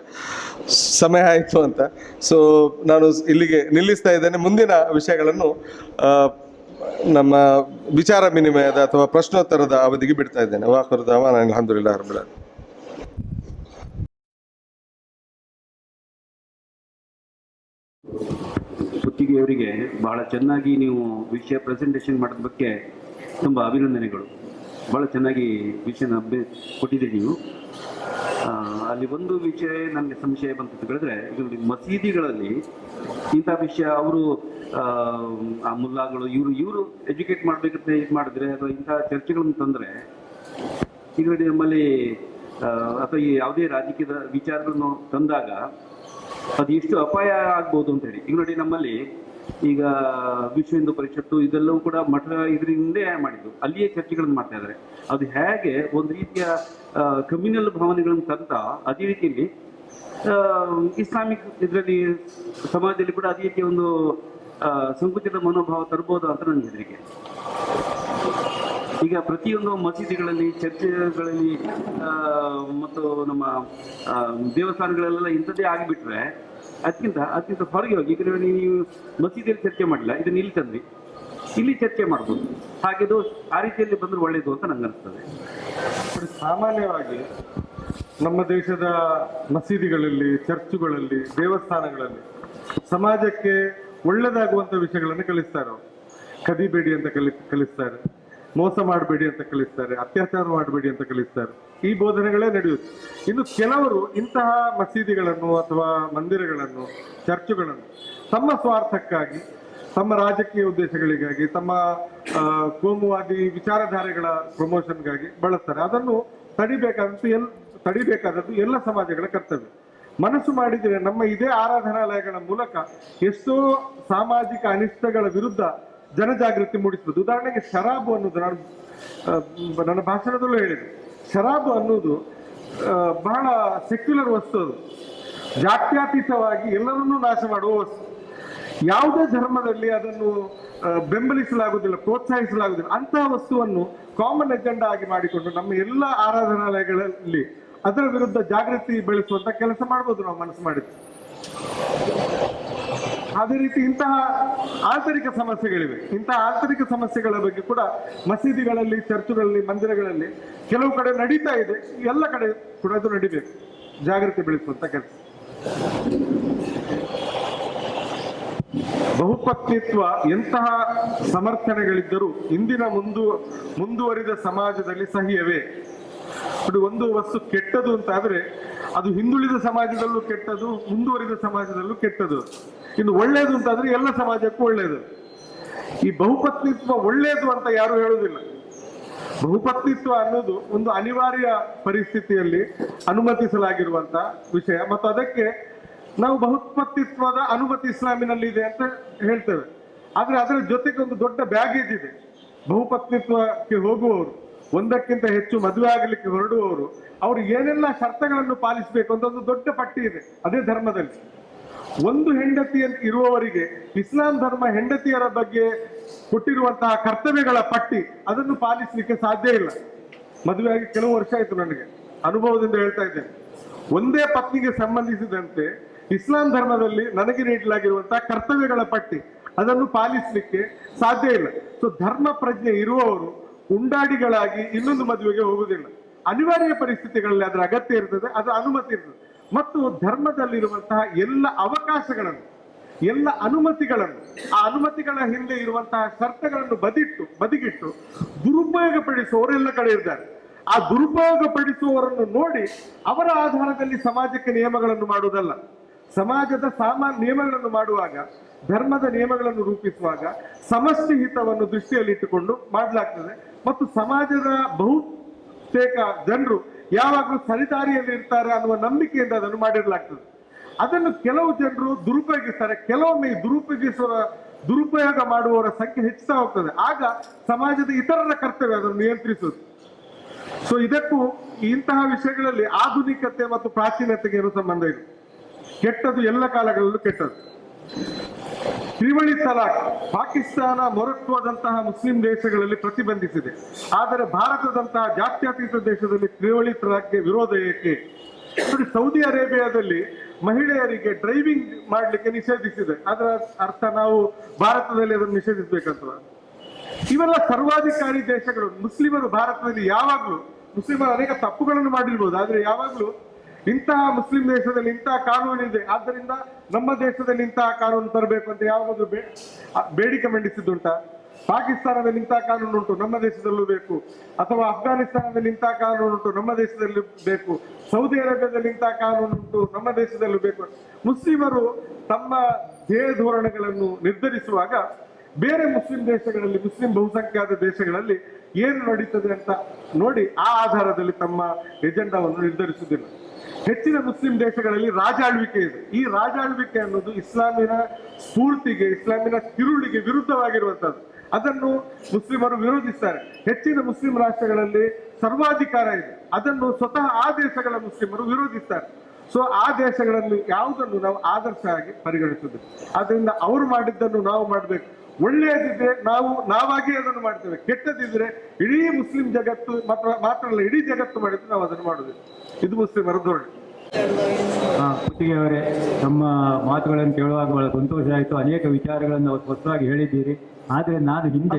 ಸಮಯ ಆಯಿತು ಅಂತ. ಸೊ ನಾನು ಇಲ್ಲಿಗೆ ನಿಲ್ಲಿಸ್ತಾ ಇದ್ದೇನೆ. ಮುಂದಿನ ವಿಷಯಗಳನ್ನು ನಮ್ಮ ವಿಚಾರ ವಿನಿಮಯದ ಅಥವಾ ಪ್ರಶ್ನೋತ್ತರದ ಅವಧಿಗೆ ಬಿಡ್ತಾ ಇದ್ದೇನೆ. ವಾಖಿರು ದಅವಾನಾ ಅಲ್ಹಮ್ದುಲಿಲ್ಲಾಹಿ ರಬ್ಬಿಲ್ ಆಲಮೀನ್. ಸುತ್ತಿಗೆಯವರಿಗೆ ಬಹಳ ಚೆನ್ನಾಗಿ ನೀವು ವಿಷಯ ಪ್ರೆಸೆಂಟೇಷನ್ ಮಾಡಿದ ಬಗ್ಗೆ ತುಂಬ ಅಭಿನಂದನೆಗಳು. ಭಾಳ ಚೆನ್ನಾಗಿ ವಿಷಯನ ಕೊಟ್ಟಿದ್ದೀರಿ ನೀವು. ಅಲ್ಲಿ ಒಂದು ವಿಷಯ ನನಗೆ ಸಂಶಯ ಬಂತು ಹೇಳಿದ್ರೆ, ಈಗ ಮಸೀದಿಗಳಲ್ಲಿ ಇಂಥ ವಿಷಯ ಅವರು ಆ ಮುಲ್ಲಾಗಳು ಇವರು ಎಜುಕೇಟ್ ಮಾಡಬೇಕಂತ ಇದು ಮಾಡಿದ್ರೆ ಅಥವಾ ಇಂಥ ಚರ್ಚೆಗಳನ್ನು ತಂದರೆ, ಈಗ ನೋಡಿ ನಮ್ಮಲ್ಲಿ ಅಥವಾ ಯಾವುದೇ ರಾಜಕೀಯದ ವಿಚಾರಗಳನ್ನು ತಂದಾಗ ಅದು ಎಷ್ಟು ಅಪಾಯ ಆಗ್ಬೋದು ಅಂತ ಹೇಳಿ. ಈಗ ನೋಡಿ ನಮ್ಮಲ್ಲಿ ಈಗ ವಿಶ್ವ ಹಿಂದೂ ಪರಿಷತ್ತು ಇದೆಲ್ಲವೂ ಕೂಡ ಮಠ ಇದರಿಂದೇ ಮಾಡಿದ್ದು, ಅಲ್ಲಿಯೇ ಚರ್ಚೆಗಳನ್ನು ಮಾಡ್ತಾ ಇದ್ದಾರೆ. ಅದು ಹೇಗೆ ಒಂದು ರೀತಿಯ ಕಮ್ಯುನಲ್ ಭಾವನೆಗಳನ್ನು ತಂತ ಅದೇ ರೀತಿಯಲ್ಲಿ ಇಸ್ಲಾಮಿಕ್ ಇದರಲ್ಲಿ ಸಮಾಜದಲ್ಲಿ ಕೂಡ ಅದೇ ರೀತಿಯ ಒಂದು ಸಂಕುಚಿತ ಮನೋಭಾವ ತರ್ಬೋದು ಅಂತ ನನಗೆ ಹೆದರಿಕೆ. ಈಗ ಪ್ರತಿಯೊಂದು ಮಸೀದಿಗಳಲ್ಲಿ, ಚರ್ಚ್ಗಳಲ್ಲಿ ಮತ್ತು ನಮ್ಮ ದೇವಸ್ಥಾನಗಳಲ್ಲೆಲ್ಲ ಇಂಥದ್ದೇ ಆಗಿಬಿಟ್ರೆ ಅದಕ್ಕಿಂತ ಹೊರಗೆ ಹೋಗಿ, ಈಗ ನೀವು ಮಸೀದಿಯಲ್ಲಿ ಚರ್ಚೆ ಮಾಡಿಲ್ಲ, ಇದನ್ನ ಇಲ್ಲಿ ತಂದ್ವಿ, ಇಲ್ಲಿ ಚರ್ಚೆ ಮಾಡ್ಬೋದು. ಹಾಗೆದು ಆ ರೀತಿಯಲ್ಲಿ ಬಂದ್ರೆ ಒಳ್ಳೇದು ಅಂತ ನಂಗೆ ಅನಿಸ್ತದೆ. ಸಾಮಾನ್ಯವಾಗಿ ನಮ್ಮ ದೇಶದ ಮಸೀದಿಗಳಲ್ಲಿ, ಚರ್ಚುಗಳಲ್ಲಿ, ದೇವಸ್ಥಾನಗಳಲ್ಲಿ ಸಮಾಜಕ್ಕೆ ಒಳ್ಳೆದಾಗುವಂತ ವಿಷಯಗಳನ್ನು ಕಲಿಸ್ತಾರೆ. ಕದಿಬೇಡಿ ಅಂತ ಕಲಿಸ್ತಾರೆ, ಮೋಸ ಮಾಡಬೇಡಿ ಅಂತ ಕಲಿಸ್ತಾರೆ, ಅತ್ಯಾಚಾರ ಮಾಡಬೇಡಿ ಅಂತ ಕಲಿಸ್ತಾರೆ. ಈ ಬೋಧನೆಗಳೇ ನಡೆಯುತ್ತೆ. ಇನ್ನು ಕೆಲವರು ಇಂತಹ ಮಸೀದಿಗಳನ್ನು ಅಥವಾ ಮಂದಿರಗಳನ್ನು, ಚರ್ಚುಗಳನ್ನು ತಮ್ಮ ಸ್ವಾರ್ಥಕ್ಕಾಗಿ, ತಮ್ಮ ರಾಜಕೀಯ ಉದ್ದೇಶಗಳಿಗಾಗಿ, ತಮ್ಮ ಕೋಮುವಾದಿ ವಿಚಾರಧಾರೆಗಳ ಪ್ರಮೋಷನ್ಗಾಗಿ ಬಳಸ್ತಾರೆ. ಅದನ್ನು ತಡಿಬೇಕಾದದ್ದು ಎಲ್ಲ ಸಮಾಜಗಳ ಕರ್ತವ್ಯ. ಮನಸ್ಸು ಮಾಡಿದರೆ ನಮ್ಮ ಇದೇ ಆರಾಧನಾಲಯಗಳ ಮೂಲಕ ಎಷ್ಟೋ ಸಾಮಾಜಿಕ ಅನಿಷ್ಟಗಳ ವಿರುದ್ಧ ಜನಜಾಗೃತಿ ಮೂಡಿಸಬಹುದು. ಉದಾಹರಣೆಗೆ ಶರಾಬು ಅನ್ನೋದು ನನ್ನ ಭಾಷಣದಲ್ಲೂ ಹೇಳಿದೆ. ಶರಾಬು ಅನ್ನೋದು ಬಹಳ ಸೆಕ್ಯುಲರ್ ವಸ್ತು. ಅದು ಜಾತ್ಯತೀತವಾಗಿ ಎಲ್ಲರನ್ನೂ ನಾಶ ಮಾಡುವ ವಸ್ತು. ಯಾವುದೇ ಧರ್ಮದಲ್ಲಿ ಅದನ್ನು ಬೆಂಬಲಿಸಲಾಗುವುದಿಲ್ಲ, ಪ್ರೋತ್ಸಾಹಿಸಲಾಗುವುದಿಲ್ಲ. ಅಂತಹ ವಸ್ತುವನ್ನು ಕಾಮನ್ ಎಜೆಂಡಾ ಆಗಿ ಮಾಡಿಕೊಂಡು ನಮ್ಮ ಎಲ್ಲ ಆರಾಧನಾಲಯಗಳಲ್ಲಿ ಅದರ ವಿರುದ್ಧ ಜಾಗೃತಿ ಬೆಳೆಸುವಂತ ಕೆಲಸ ಮಾಡ್ಬೋದು ನಾವು ಮನಸ್ಸು ಮಾಡಿದ್ರೆ. ಅದೇ ರೀತಿ ಇಂತಹ ಆಂತರಿಕ ಸಮಸ್ಯೆಗಳಿವೆ. ಇಂತಹ ಆಂತರಿಕ ಸಮಸ್ಯೆಗಳ ಬಗ್ಗೆ ಕೂಡ ಮಸೀದಿಗಳಲ್ಲಿ, ಚರ್ಚುಗಳಲ್ಲಿ, ಮಂದಿರಗಳಲ್ಲಿ ಕೆಲವು ಕಡೆ ನಡೀತಾ ಇದೆ. ಎಲ್ಲ ಕಡೆ ಕೂಡ ಅದು ನಡಿಬೇಕು, ಜಾಗೃತಿ ಬೆಳೆಸುವಂತ ಕೆಲಸ. ಬಹುಪತ್ನಿತ್ವ ಎಂತಹ ಸಮರ್ಥನೆಗಳಿದ್ದರೂ ಇಂದಿನ ಮುಂದುವರಿದ ಸಮಾಜದಲ್ಲಿ ಸಹ್ಯವೇ? ಒಂದು ವಸ್ತು ಕೆಟ್ಟದು ಅಂತ ಆದ್ರೆ ಅದು ಹಿಂದುಳಿದ ಸಮಾಜದಲ್ಲೂ ಕೆಟ್ಟದು, ಮುಂದುವರಿದ ಸಮಾಜದಲ್ಲೂ ಕೆಟ್ಟದು. ಇನ್ನು ಒಳ್ಳೇದು ಅಂತಾದ್ರೆ ಎಲ್ಲ ಸಮಾಜಕ್ಕೂ ಒಳ್ಳೇದು. ಈ ಬಹುಪತ್ನಿತ್ವ ಒಳ್ಳೇದು ಅಂತ ಯಾರು ಹೇಳುವುದಿಲ್ಲ. ಬಹುಪತ್ನಿತ್ವ ಅನ್ನೋದು ಒಂದು ಅನಿವಾರ್ಯ ಪರಿಸ್ಥಿತಿಯಲ್ಲಿ ಅನುಮತಿಸಲಾಗಿರುವಂತ ವಿಷಯ, ಮತ್ತು ಅದಕ್ಕೆ ನಾವು ಬಹುಪತ್ನಿತ್ವದ ಅನುಮತಿ ಇಸ್ಲಾಮಿನಲ್ಲಿ ಇದೆ ಅಂತ ಹೇಳ್ತೇವೆ. ಆದ್ರೆ ಅದರ ಜೊತೆಗೆ ಒಂದು ದೊಡ್ಡ ಬ್ಯಾಗೇಜ್ ಇದೆ. ಬಹುಪತ್ನಿತ್ವಕ್ಕೆ ಹೋಗುವವರು, ಒಂದಕ್ಕಿಂತ ಹೆಚ್ಚು ಮದುವೆ ಆಗಲಿಕ್ಕೆ ಹೊರಡುವವರು, ಅವರು ಏನೆಲ್ಲ ಶರ್ತಗಳನ್ನು ಪಾಲಿಸಬೇಕು ಅಂತ ಒಂದು ದೊಡ್ಡ ಪಟ್ಟಿ ಇದೆ ಅದೇ ಧರ್ಮದಲ್ಲಿ. ಒಂದು ಹೆಂಡತಿ ಇರುವವರಿಗೆ ಇಸ್ಲಾಂ ಧರ್ಮ ಹೆಂಡತಿಯರ ಬಗ್ಗೆ ಕೊಟ್ಟಿರುವಂತಹ ಕರ್ತವ್ಯಗಳ ಪಟ್ಟಿ, ಅದನ್ನು ಪಾಲಿಸಲಿಕ್ಕೆ ಸಾಧ್ಯ ಇಲ್ಲ. ಮದುವೆ ಆಗಿ ಕೆಲವು ವರ್ಷ ಆಯ್ತು, ನನಗೆ ಅನುಭವದಿಂದ ಹೇಳ್ತಾ ಇದ್ದೇನೆ. ಒಂದೇ ಪತ್ನಿಗೆ ಸಂಬಂಧಿಸಿದಂತೆ ಇಸ್ಲಾಂ ಧರ್ಮದಲ್ಲಿ ನನಗೆ ನೀಡಲಾಗಿರುವಂತಹ ಕರ್ತವ್ಯಗಳ ಪಟ್ಟಿ, ಅದನ್ನು ಪಾಲಿಸಲಿಕ್ಕೆ ಸಾಧ್ಯ ಇಲ್ಲ. ಸೊ ಧರ್ಮ ಪ್ರಜ್ಞೆ ಇರುವವರು ಉಂಡಾಡಿಗಳಾಗಿ ಇನ್ನೊಂದು ಮದುವೆಗೆ ಹೋಗುವುದಿಲ್ಲ. ಅನಿವಾರ್ಯ ಪರಿಸ್ಥಿತಿಗಳಲ್ಲಿ ಅದರ ಅಗತ್ಯ ಇರ್ತದೆ, ಅದರ ಅನುಮತಿ ಇರ್ತದೆ. ಮತ್ತು ಧರ್ಮದಲ್ಲಿರುವಂತಹ ಎಲ್ಲ ಅವಕಾಶಗಳನ್ನು, ಎಲ್ಲ ಅನುಮತಿಗಳನ್ನು, ಆ ಅನುಮತಿಗಳ ಹಿಂದೆ ಇರುವಂತಹ ಶರ್ತಗಳನ್ನು ಬದಿಗಿಟ್ಟು ದುರುಪಯೋಗ ಪಡಿಸುವವರೆಲ್ಲ ಕಡೆ ಇದ್ದಾರೆ. ಆ ದುರುಪಯೋಗ ಪಡಿಸುವವರನ್ನು ನೋಡಿ ಅವರ ಆಧಾರದಲ್ಲಿ ಸಮಾಜಕ್ಕೆ ನಿಯಮಗಳನ್ನು ಮಾಡುವುದಲ್ಲ. ಸಮಾಜದ ಸಾಮಾನ್ಯ ನಿಯಮಗಳನ್ನು ಮಾಡುವಾಗ, ಧರ್ಮದ ನಿಯಮಗಳನ್ನು ರೂಪಿಸುವಾಗ ಸಮಷ್ಟಿ ಹಿತವನ್ನು ದೃಷ್ಟಿಯಲ್ಲಿ ಇಟ್ಟುಕೊಂಡು ಮಾಡಲಾಗ್ತದೆ. ಮತ್ತು ಸಮಾಜದ ಬಹುತೇಕ ಜನರು ಯಾವಾಗಲೂ ಸರಿದಾರಿಯಲ್ಲಿ ಇರ್ತಾರೆ ಅನ್ನುವ ನಂಬಿಕೆಯಿಂದ ಅದನ್ನು ಮಾಡಿರಲಾಗ್ತದೆ. ಅದನ್ನು ಕೆಲವು ಜನರು ದುರುಪಯೋಗಿಸ್ತಾರೆ. ಕೆಲವೊಮ್ಮೆ ದುರುಪಯೋಗ ಮಾಡುವವರ ಸಂಖ್ಯೆ ಹೆಚ್ಚುತ್ತಾ ಹೋಗ್ತದೆ. ಆಗ ಸಮಾಜದ ಇತರರ ಕರ್ತವ್ಯ ಅದನ್ನು ನಿಯಂತ್ರಿಸುವುದು. ಸೊ ಇದಕ್ಕೂ ಇಂತಹ ವಿಷಯಗಳಲ್ಲಿ ಆಧುನಿಕತೆ ಮತ್ತು ಪ್ರಾಚೀನತೆಗೆ ಏನು ಸಂಬಂಧ ಇದೆ? ಕೆಟ್ಟದು ಎಲ್ಲ ಕಾಲಗಳಲ್ಲೂ ಕೆಟ್ಟದ್ದು. ತ್ರಿವಳಿ ತಲಾಖ್ ಪಾಕಿಸ್ತಾನ, ಮೊರಕ್ಕೋದಂತಹ ಮುಸ್ಲಿಂ ದೇಶಗಳಲ್ಲಿ ಪ್ರತಿಬಂಧಿಸಿದೆ. ಆದರೆ ಭಾರತದಂತಹ ಜಾತ್ಯತೀತ ದೇಶದಲ್ಲಿ ತ್ರಿವಳಿ ತಲಾಖ್ಗೆ ವಿರೋಧ ಏಕೆ? ನೋಡಿ, ಸೌದಿ ಅರೇಬಿಯಾದಲ್ಲಿ ಮಹಿಳೆಯರಿಗೆ ಡ್ರೈವಿಂಗ್ ಮಾಡಲಿಕ್ಕೆ ನಿಷೇಧಿಸಿದೆ. ಅದರ ಅರ್ಥ ನಾವು ಭಾರತದಲ್ಲಿ ಅದನ್ನು ನಿಷೇಧಿಸಬೇಕಂತ? ಇವೆಲ್ಲ ಸರ್ವಾಧಿಕಾರಿ ದೇಶಗಳು. ಮುಸ್ಲಿಮರು ಭಾರತದಲ್ಲಿ ಯಾವಾಗಲೂ, ಮುಸ್ಲಿಮರು ಅನೇಕ ತಪ್ಪುಗಳನ್ನು ಮಾಡಿರ್ಬೋದು, ಆದ್ರೆ ಯಾವಾಗಲೂ ಇಂತಹ ಮುಸ್ಲಿಂ ದೇಶದಲ್ಲಿ ಇಂತಹ ಕಾನೂನು ಇದೆ, ಆದ್ದರಿಂದ ನಮ್ಮ ದೇಶದಲ್ಲಿ ಇಂತಹ ಕಾನೂನು ತರಬೇಕು ಅಂತ ಯಾವಾಗಲೂ ಬೇಡಿಕೆ ಮಂಡಿಸಿದ್ದುಂಟ? ಪಾಕಿಸ್ತಾನದಲ್ಲಿ ಇಂತಹ ಕಾನೂನು ಉಂಟು, ನಮ್ಮ ದೇಶದಲ್ಲೂ ಬೇಕು. ಅಥವಾ ಅಫ್ಘಾನಿಸ್ತಾನದಲ್ಲಿ ಇಂತಹ ಕಾನೂನು ಉಂಟು, ನಮ್ಮ ದೇಶದಲ್ಲೂ ಬೇಕು. ಸೌದಿ ಅರೇಬಿಯಾದಲ್ಲಿ ಇಂತಹ ಕಾನೂನು ಉಂಟು, ನಮ್ಮ ದೇಶದಲ್ಲೂ ಬೇಕು. ಮುಸ್ಲಿಮರು ತಮ್ಮ ಧ್ಯೇಯ ಧೋರಣೆಗಳನ್ನು ನಿರ್ಧರಿಸುವಾಗ ಬೇರೆ ಮುಸ್ಲಿಂ ದೇಶಗಳಲ್ಲಿ, ಮುಸ್ಲಿಂ ಬಹುಸಂಖ್ಯಾತ ದೇಶಗಳಲ್ಲಿ ಏನು ನಡೀತದೆ ಅಂತ ನೋಡಿ ಆ ಆಧಾರದಲ್ಲಿ ತಮ್ಮ ಎಜೆಂಡಾವನ್ನು ನಿರ್ಧರಿಸುವುದಿಲ್ಲ. ಹೆಚ್ಚಿನ ಮುಸ್ಲಿಂ ದೇಶಗಳಲ್ಲಿ ರಾಜಾಳ್ವಿಕೆ ಇದೆ. ಈ ರಾಜಾಳ್ವಿಕೆ ಅನ್ನೋದು ಇಸ್ಲಾಮಿನ ಸ್ಫೂರ್ತಿಗೆ, ಇಸ್ಲಾಮಿನ ತಿರುಳಿಗೆ ವಿರುದ್ಧವಾಗಿರುವಂತದ್ದು. ಅದನ್ನು ಮುಸ್ಲಿಮರು ವಿರೋಧಿಸ್ತಾರೆ. ಹೆಚ್ಚಿನ ಮುಸ್ಲಿಂ ರಾಷ್ಟ್ರಗಳಲ್ಲಿ ಸರ್ವಾಧಿಕಾರ ಇದೆ, ಅದನ್ನು ಸ್ವತಃ ಆ ದೇಶಗಳ ಮುಸ್ಲಿಮರು ವಿರೋಧಿಸ್ತಾರೆ. ಸೊ ಆ ದೇಶಗಳಲ್ಲಿ ಯಾವುದನ್ನು ನಾವು ಆದರ್ಶ ಆಗಿ ಪರಿಗಣಿಸುವುದು. ಆದ್ರಿಂದ ಅವರು ಮಾಡಿದ್ದನ್ನು ನಾವು ಮಾಡಬೇಕು. ಒಳ್ಳೆಯದಿದ್ರೆ ನಾವಾಗಿ ಅದನ್ನು ಮಾಡ್ತೇವೆ, ಕೆಟ್ಟದಿದ್ರೆ ಇಡೀ ಮುಸ್ಲಿಂ ಜಗತ್ತು ಮಾತ್ರ ಅಲ್ಲ ಇಡೀ ಜಗತ್ತು ಮಾಡಿದ್ರೆ ನಾವು ಅದನ್ನು ಮಾಡುದಿಲ್ಲ. ಇದು ಮುಸ್ಲಿಮರ ಧೋರಣೆ. ಕುತ್ತಿಗೆ ಅವರೇ, ನಮ್ಮ ಮಾತುಗಳನ್ನು ಕೇಳುವಾಗ ಬಹಳ ಸಂತೋಷ ಆಯಿತು. ಅನೇಕ ವಿಚಾರಗಳನ್ನು ಸ್ಪಷ್ಟವಾಗಿ ಹೇಳಿದ್ದೀರಿ. ಆದರೆ ನಾನು ಹಿಂದೆ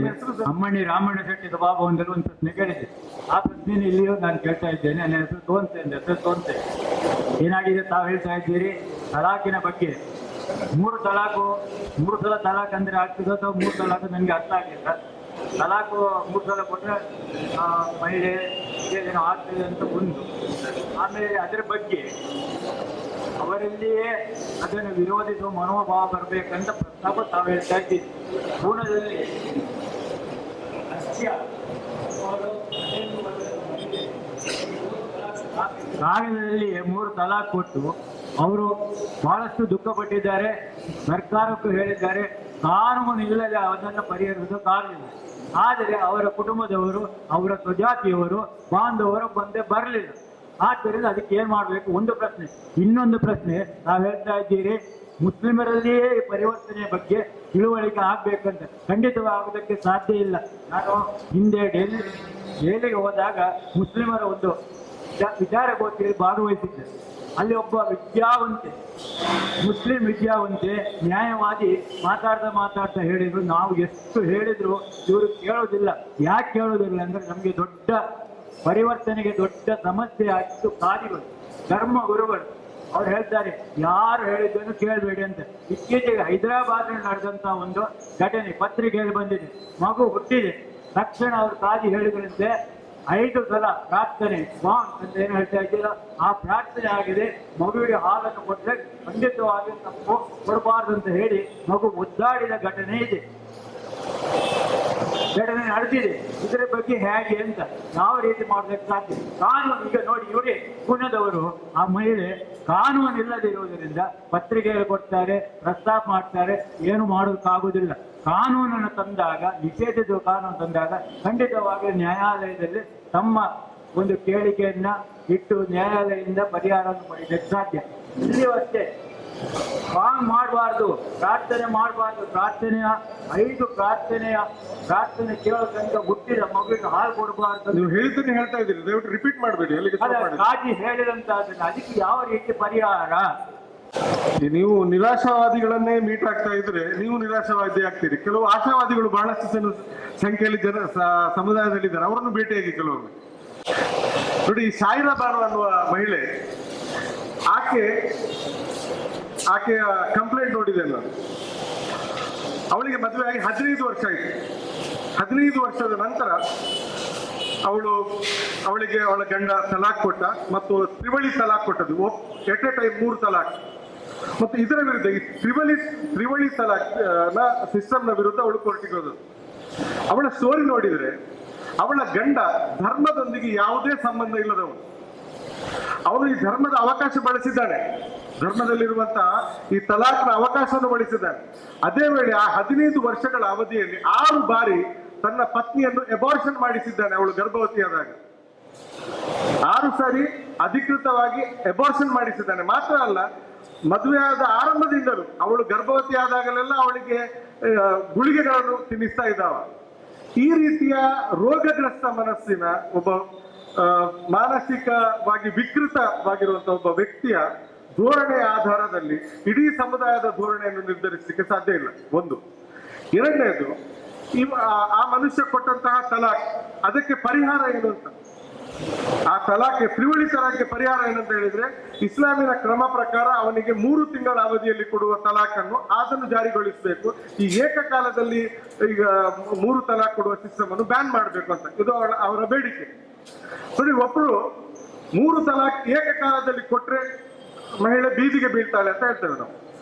ಅಮ್ಮಣ್ಣಿ ರಾಮಣ್ಣ ಶೆಟ್ಟಿ ಸಭಾಭವನದಲ್ಲಿ ಒಂದು ಪ್ರಶ್ನೆ ಕೇಳಿದ್ದೆ. ಆ ಪ್ರಶ್ನೆಯನ್ನು ಇಲ್ಲಿಯೂ ನಾನು ಕೇಳ್ತಾ ಇದ್ದೇನೆ. ನನ್ನ ಹೆಸರು ತೋನ್ಸೆ. ಏನಾಗಿದೆ ತಾವು ಹೇಳ್ತಾ ಇದ್ದೀರಿ ತಲಾಕಿನ ಬಗ್ಗೆ. 3 ಸಲ ತಲಾಕ್ ಅಂದ್ರೆ ಆಗ್ತದೆ ಅಥವಾ 3 ತಲಾಕ್ ನನಗೆ ಅರ್ಥ ಆಗಿಲ್ಲ. ತಲಾಕು 3 ಸಲ ಕೊಟ್ಟರೆ ಮಹಿಳೆ ಏನೋ ಆಗ್ತದೆ ಅಂತ ಒಂದು. ಆಮೇಲೆ ಅದರ ಬಗ್ಗೆ ಅವರಲ್ಲಿಯೇ ಅದನ್ನು ವಿರೋಧಿಸುವ ಮನೋಭಾವ ಬರಬೇಕಂತ ಪ್ರಸ್ತಾಪ ತಾವು ಹೇಳ್ತಾ ಇದ್ದೀವಿ. ಪೂರ್ಣದಲ್ಲಿ ಕಾಗದದಲ್ಲಿ 3 ತಲಾಕ್ ಕೊಟ್ಟು ಅವರು ಬಹಳಷ್ಟು ದುಃಖಪಟ್ಟಿದ್ದಾರೆ. ಸರ್ಕಾರಕ್ಕೂ ಹೇಳಿದ್ದಾರೆ ಕಾನೂನು ಇಲ್ಲದೆ ಅದನ್ನು ಪರಿಹರಿಸೋಕ್ಕಾಗಲಿಲ್ಲ. ಆದರೆ ಅವರ ಕುಟುಂಬದವರು, ಅವರ ಸ್ವಜಾತಿಯವರು, ಬಾಂಧವರು ಬಂದೇ ಬರಲಿಲ್ಲ. ಆದ್ದರಿಂದ ಅದಕ್ಕೆ ಏನು ಮಾಡಬೇಕು ಒಂದು ಪ್ರಶ್ನೆ. ಇನ್ನೊಂದು ಪ್ರಶ್ನೆ, ನಾವು ಹೇಳ್ತಾ ಇದ್ದೀರಿ ಮುಸ್ಲಿಮರಲ್ಲಿಯೇ ಪರಿವರ್ತನೆಯ ಬಗ್ಗೆ ತಿಳುವಳಿಕೆ ಆಗ್ಬೇಕಂತ. ಖಂಡಿತವಾಗುವುದಕ್ಕೆ ಸಾಧ್ಯ ಇಲ್ಲ. ನಾನು ಹಿಂದೆ ಡೆಲ್ಲಿಗೆ ಹೋದಾಗ ಮುಸ್ಲಿಮರ ಒಂದು ವಿಚಾರಗೋಷ್ಠಿಯಲ್ಲಿ ಭಾಗವಹಿಸಿದ್ದೆ. ಅಲ್ಲಿ ಒಬ್ಬ ಮುಸ್ಲಿಂ ವಿದ್ಯಾವಂತೆ ನ್ಯಾಯವಾದಿ ಮಾತಾಡ್ತಾ ಹೇಳಿದ್ರು, ನಾವು ಎಷ್ಟು ಹೇಳಿದ್ರು ಇವರು ಕೇಳೋದಿಲ್ಲ. ಯಾಕೆ ಕೇಳೋದಿಲ್ಲ ಅಂದ್ರೆ ನಮಗೆ ದೊಡ್ಡ ಪರಿವರ್ತನೆಗೆ ದೊಡ್ಡ ಸಮಸ್ಯೆ ಆಗಿತ್ತು ಕಾದಿಗಳು, ಧರ್ಮ ಗುರುಗಳು. ಅವ್ರು ಹೇಳ್ತಾರೆ ಯಾರು ಹೇಳಿದ್ದನ್ನು ಕೇಳಬೇಡಿ ಅಂತ. ಇತ್ತೀಚೆಗೆ ಹೈದರಾಬಾದ್ನಲ್ಲಿ ನಡೆದಂತ ಒಂದು ಘಟನೆ ಪತ್ರಿಕೆಯಲ್ಲಿ ಬಂದಿದೆ. ಮಗು ಹುಟ್ಟಿದೆ ತಕ್ಷಣ ಅವರು ಕಾದಿ ಹೇಳಿದ್ರಂತೆ 5 ಸಲ ಪ್ರಾರ್ಥನೆ ಅಂತ ಏನು ಹೇಳ್ತಾ ಇದ್ದೀರಾ, ಆ ಪ್ರಾರ್ಥನೆ ಆಗಿದೆ. ಮಗುವಿಗೆ ಹಾಲನ್ನು ಕೊಟ್ಟರೆ ಖಂಡಿತವಾಗಿ ತಪ್ಪು ಕೊಡಬಾರ್ದು ಅಂತ ಹೇಳಿ ಮಗು ಒದ್ದಾಡಿದ ಘಟನೆ ನಡೆದಿದೆ. ಇದರ ಬಗ್ಗೆ ಹೇಗೆ ಅಂತ ಯಾವ ರೀತಿ ಮಾಡೋದಕ್ಕೆ ಸಾಧ್ಯ? ಕಾನೂನು ಈಗ ನೋಡಿ, ಇವರೇ ಪುಣ್ಯದವರು, ಆ ಮಹಿಳೆ ಕಾನೂನು ಇಲ್ಲದಿರುವುದರಿಂದ ಪತ್ರಿಕೆಗಳು ಕೊಡ್ತಾರೆ, ಪ್ರಸ್ತಾಪ ಮಾಡ್ತಾರೆ, ಏನು ಮಾಡೋದಕ್ಕಾಗುವುದಿಲ್ಲ. ಕಾನೂನನ್ನು ತಂದಾಗ, ನಿಷೇಧಿಸುವ ಕಾನೂನು ತಂದಾಗ ಖಂಡಿತವಾಗಿ ನ್ಯಾಯಾಲಯದಲ್ಲಿ ತಮ್ಮ ಒಂದು ಕೇಳಿಕೆಯನ್ನ ಇಟ್ಟು ನ್ಯಾಯಾಲಯದಿಂದ ಪರಿಹಾರವನ್ನು ಪಡೆಯಲಿಕ್ಕೆ ಸಾಧ್ಯ. ಇಲ್ಲಿಯೂ ಅಷ್ಟೇ, ಹಾಂಗ್ ಮಾಡಬಾರ್ದು, ಪ್ರಾರ್ಥನೆ ಮಾಡಬಾರ್ದು. ಪ್ರಾರ್ಥನೆ ಕೇಳೋದಂತ ಹುಟ್ಟಿದ ಮಗುವಿಗೆ ಹಾಲು ಕೊಡಬಾರ್ದು. ನೀವು ಹೇಳಿದ್ದನ್ನು ಹೇಳ್ತಾ ಇದ್ದೀರಿ, ದಯವಿಟ್ಟು ರಿಪೀಟ್ ಮಾಡಬೇಡಿ. ಕಾಜಿ ಹೇಳಿದಂತಾದ್ರೆ ಅದಕ್ಕೆ ಯಾವ ರೀತಿ ಪರಿಹಾರ? ನೀವು ನಿರಾಶಾವಾದಿಗಳನ್ನೇ ಮೀಟ್ ಆಗ್ತಾ ಇದ್ರೆ ನೀವು ನಿರಾಶಾವಾದಿ ಆಗ್ತೀರಿ. ಕೆಲವು ಆಶಾವಾದಿಗಳು ಬಹಳಷ್ಟು ಸಂಖ್ಯೆಯಲ್ಲಿ ಸಮುದಾಯದಲ್ಲಿದ್ದಾರೆ, ಅವರನ್ನು ಭೇಟಿಯಾಗಿ ಕೆಲವೊಮ್ಮೆ ನೋಡಿ. ಈ ಸಾಯಿರಾ ಬಾನು ಅನ್ನುವ ಮಹಿಳೆ, ಆಕೆಯ ಕಂಪ್ಲೇಂಟ್ ನೋಡಿದೆ ನಾನು. ಅವಳಿಗೆ ಮದುವೆ ಆಗಿ 15 ವರ್ಷ ಆಯಿತು. 15 ವರ್ಷದ ನಂತರ ಅವಳಿಗೆ ಅವಳ ಗಂಡ ತಲಾಕ್ ಕೊಟ್ಟ ಮತ್ತು ತ್ರಿವಳಿ ತಲಾಕ್ ಕೊಟ್ಟದ್ದು. ಎಟ್ ಎ ಟೈಮ್ 3 ತಲಾಕ್. ಮತ್ತು ಇದರ ವಿರುದ್ಧ ಈ ತ್ರಿವಳಿ ತಲಾಕ್ ಸಿಸ್ಟಮ್ನ ವಿರುದ್ಧ ಅವಳು ಕೋರ್ಟಿಗೆ ಹೋದಳು. ಅವಳ ಸ್ಟೋರಿ ನೋಡಿದ್ರೆ ಅವಳ ಗಂಡ ಧರ್ಮದೊಂದಿಗೆ ಯಾವುದೇ ಸಂಬಂಧ ಇಲ್ಲದವನು. ಅವನು ಈ ಧರ್ಮದ ಅವಕಾಶ ಬಳಸಿದ್ದಾನೆ, ಧರ್ಮದಲ್ಲಿರುವಂತಹ ಈ ತಲಾಕ್ನ ಅವಕಾಶವನ್ನು ಬಳಸಿದ್ದಾನೆ. ಅದೇ ವೇಳೆ ಆ 15 ವರ್ಷಗಳ ಅವಧಿಯಲ್ಲಿ 6 ಬಾರಿ ತನ್ನ ಪತ್ನಿಯನ್ನು ಎಬಾರ್ಷನ್ ಮಾಡಿಸಿದ್ದಾನೆ. ಅವಳು ಗರ್ಭವತಿಯಾದಾಗ 6 ಸಾರಿ ಅಧಿಕೃತವಾಗಿ ಎಬಾರ್ಷನ್ ಮಾಡಿಸಿದ್ದಾನೆ. ಮಾತ್ರ ಅಲ್ಲ, ಮದುವೆಯಾದ ಆರಂಭದಿಂದಲೂ ಅವಳು ಗರ್ಭವತಿ ಆದಾಗಲೆಲ್ಲ ಅವಳಿಗೆ ಗುಳಿಗೆಗಳನ್ನು ತಿನ್ನಿಸ್ತಾ ಇದ್ದಾವ. ಈ ರೀತಿಯ ರೋಗಗ್ರಸ್ತ ಮನಸ್ಸಿನ ಒಬ್ಬ ಮಾನಸಿಕವಾಗಿ ವಿಕೃತವಾಗಿರುವಂತಹ ಒಬ್ಬ ವ್ಯಕ್ತಿಯ ಧೋರಣೆಯ ಆಧಾರದಲ್ಲಿ ಇಡೀ ಸಮುದಾಯದ ಧೋರಣೆಯನ್ನು ನಿರ್ಧರಿಸಲಿಕ್ಕೆ ಸಾಧ್ಯ ಇಲ್ಲ. ಒಂದು. ಎರಡನೇದು, ಆ ಮನುಷ್ಯ ಕೊಟ್ಟಂತಹ ತಲಾಕ್, ಅದಕ್ಕೆ ಪರಿಹಾರ ಏನು ಅಂತ, ಆ ತಲಾಖೆ ತ್ರಿವಳಿ ತಲಾಖೆ ಪರಿಹಾರ ಏನಂತ ಹೇಳಿದ್ರೆ, ಇಸ್ಲಾಮಿನ ಕ್ರಮ ಪ್ರಕಾರ ಅವನಿಗೆ 3 ತಿಂಗಳ ಅವಧಿಯಲ್ಲಿ ಕೊಡುವ ತಲಾಖನ್ನು ಅದನ್ನು ಜಾರಿಗೊಳಿಸಬೇಕು. ಈ ಏಕಕಾಲದಲ್ಲಿ ಈಗ 3 ತಲಾಖ್ ಕೊಡುವ ಸಿಸ್ಟಮ್ ಅನ್ನು ಬ್ಯಾನ್ ಮಾಡಬೇಕು ಅಂತ ಇದು ಅವರ ಬೇಡಿಕೆ. ನೋಡಿ, ಒಬ್ಬರು 3 ತಲಾಖ್ ಏಕಕಾಲದಲ್ಲಿ ಕೊಟ್ರೆ ಮಹಿಳೆ ಬೀದಿಗೆ ಬೀಳ್ತಾಳೆ ಅಂತ ಹೇಳ್ತೇವೆ ನಾವು.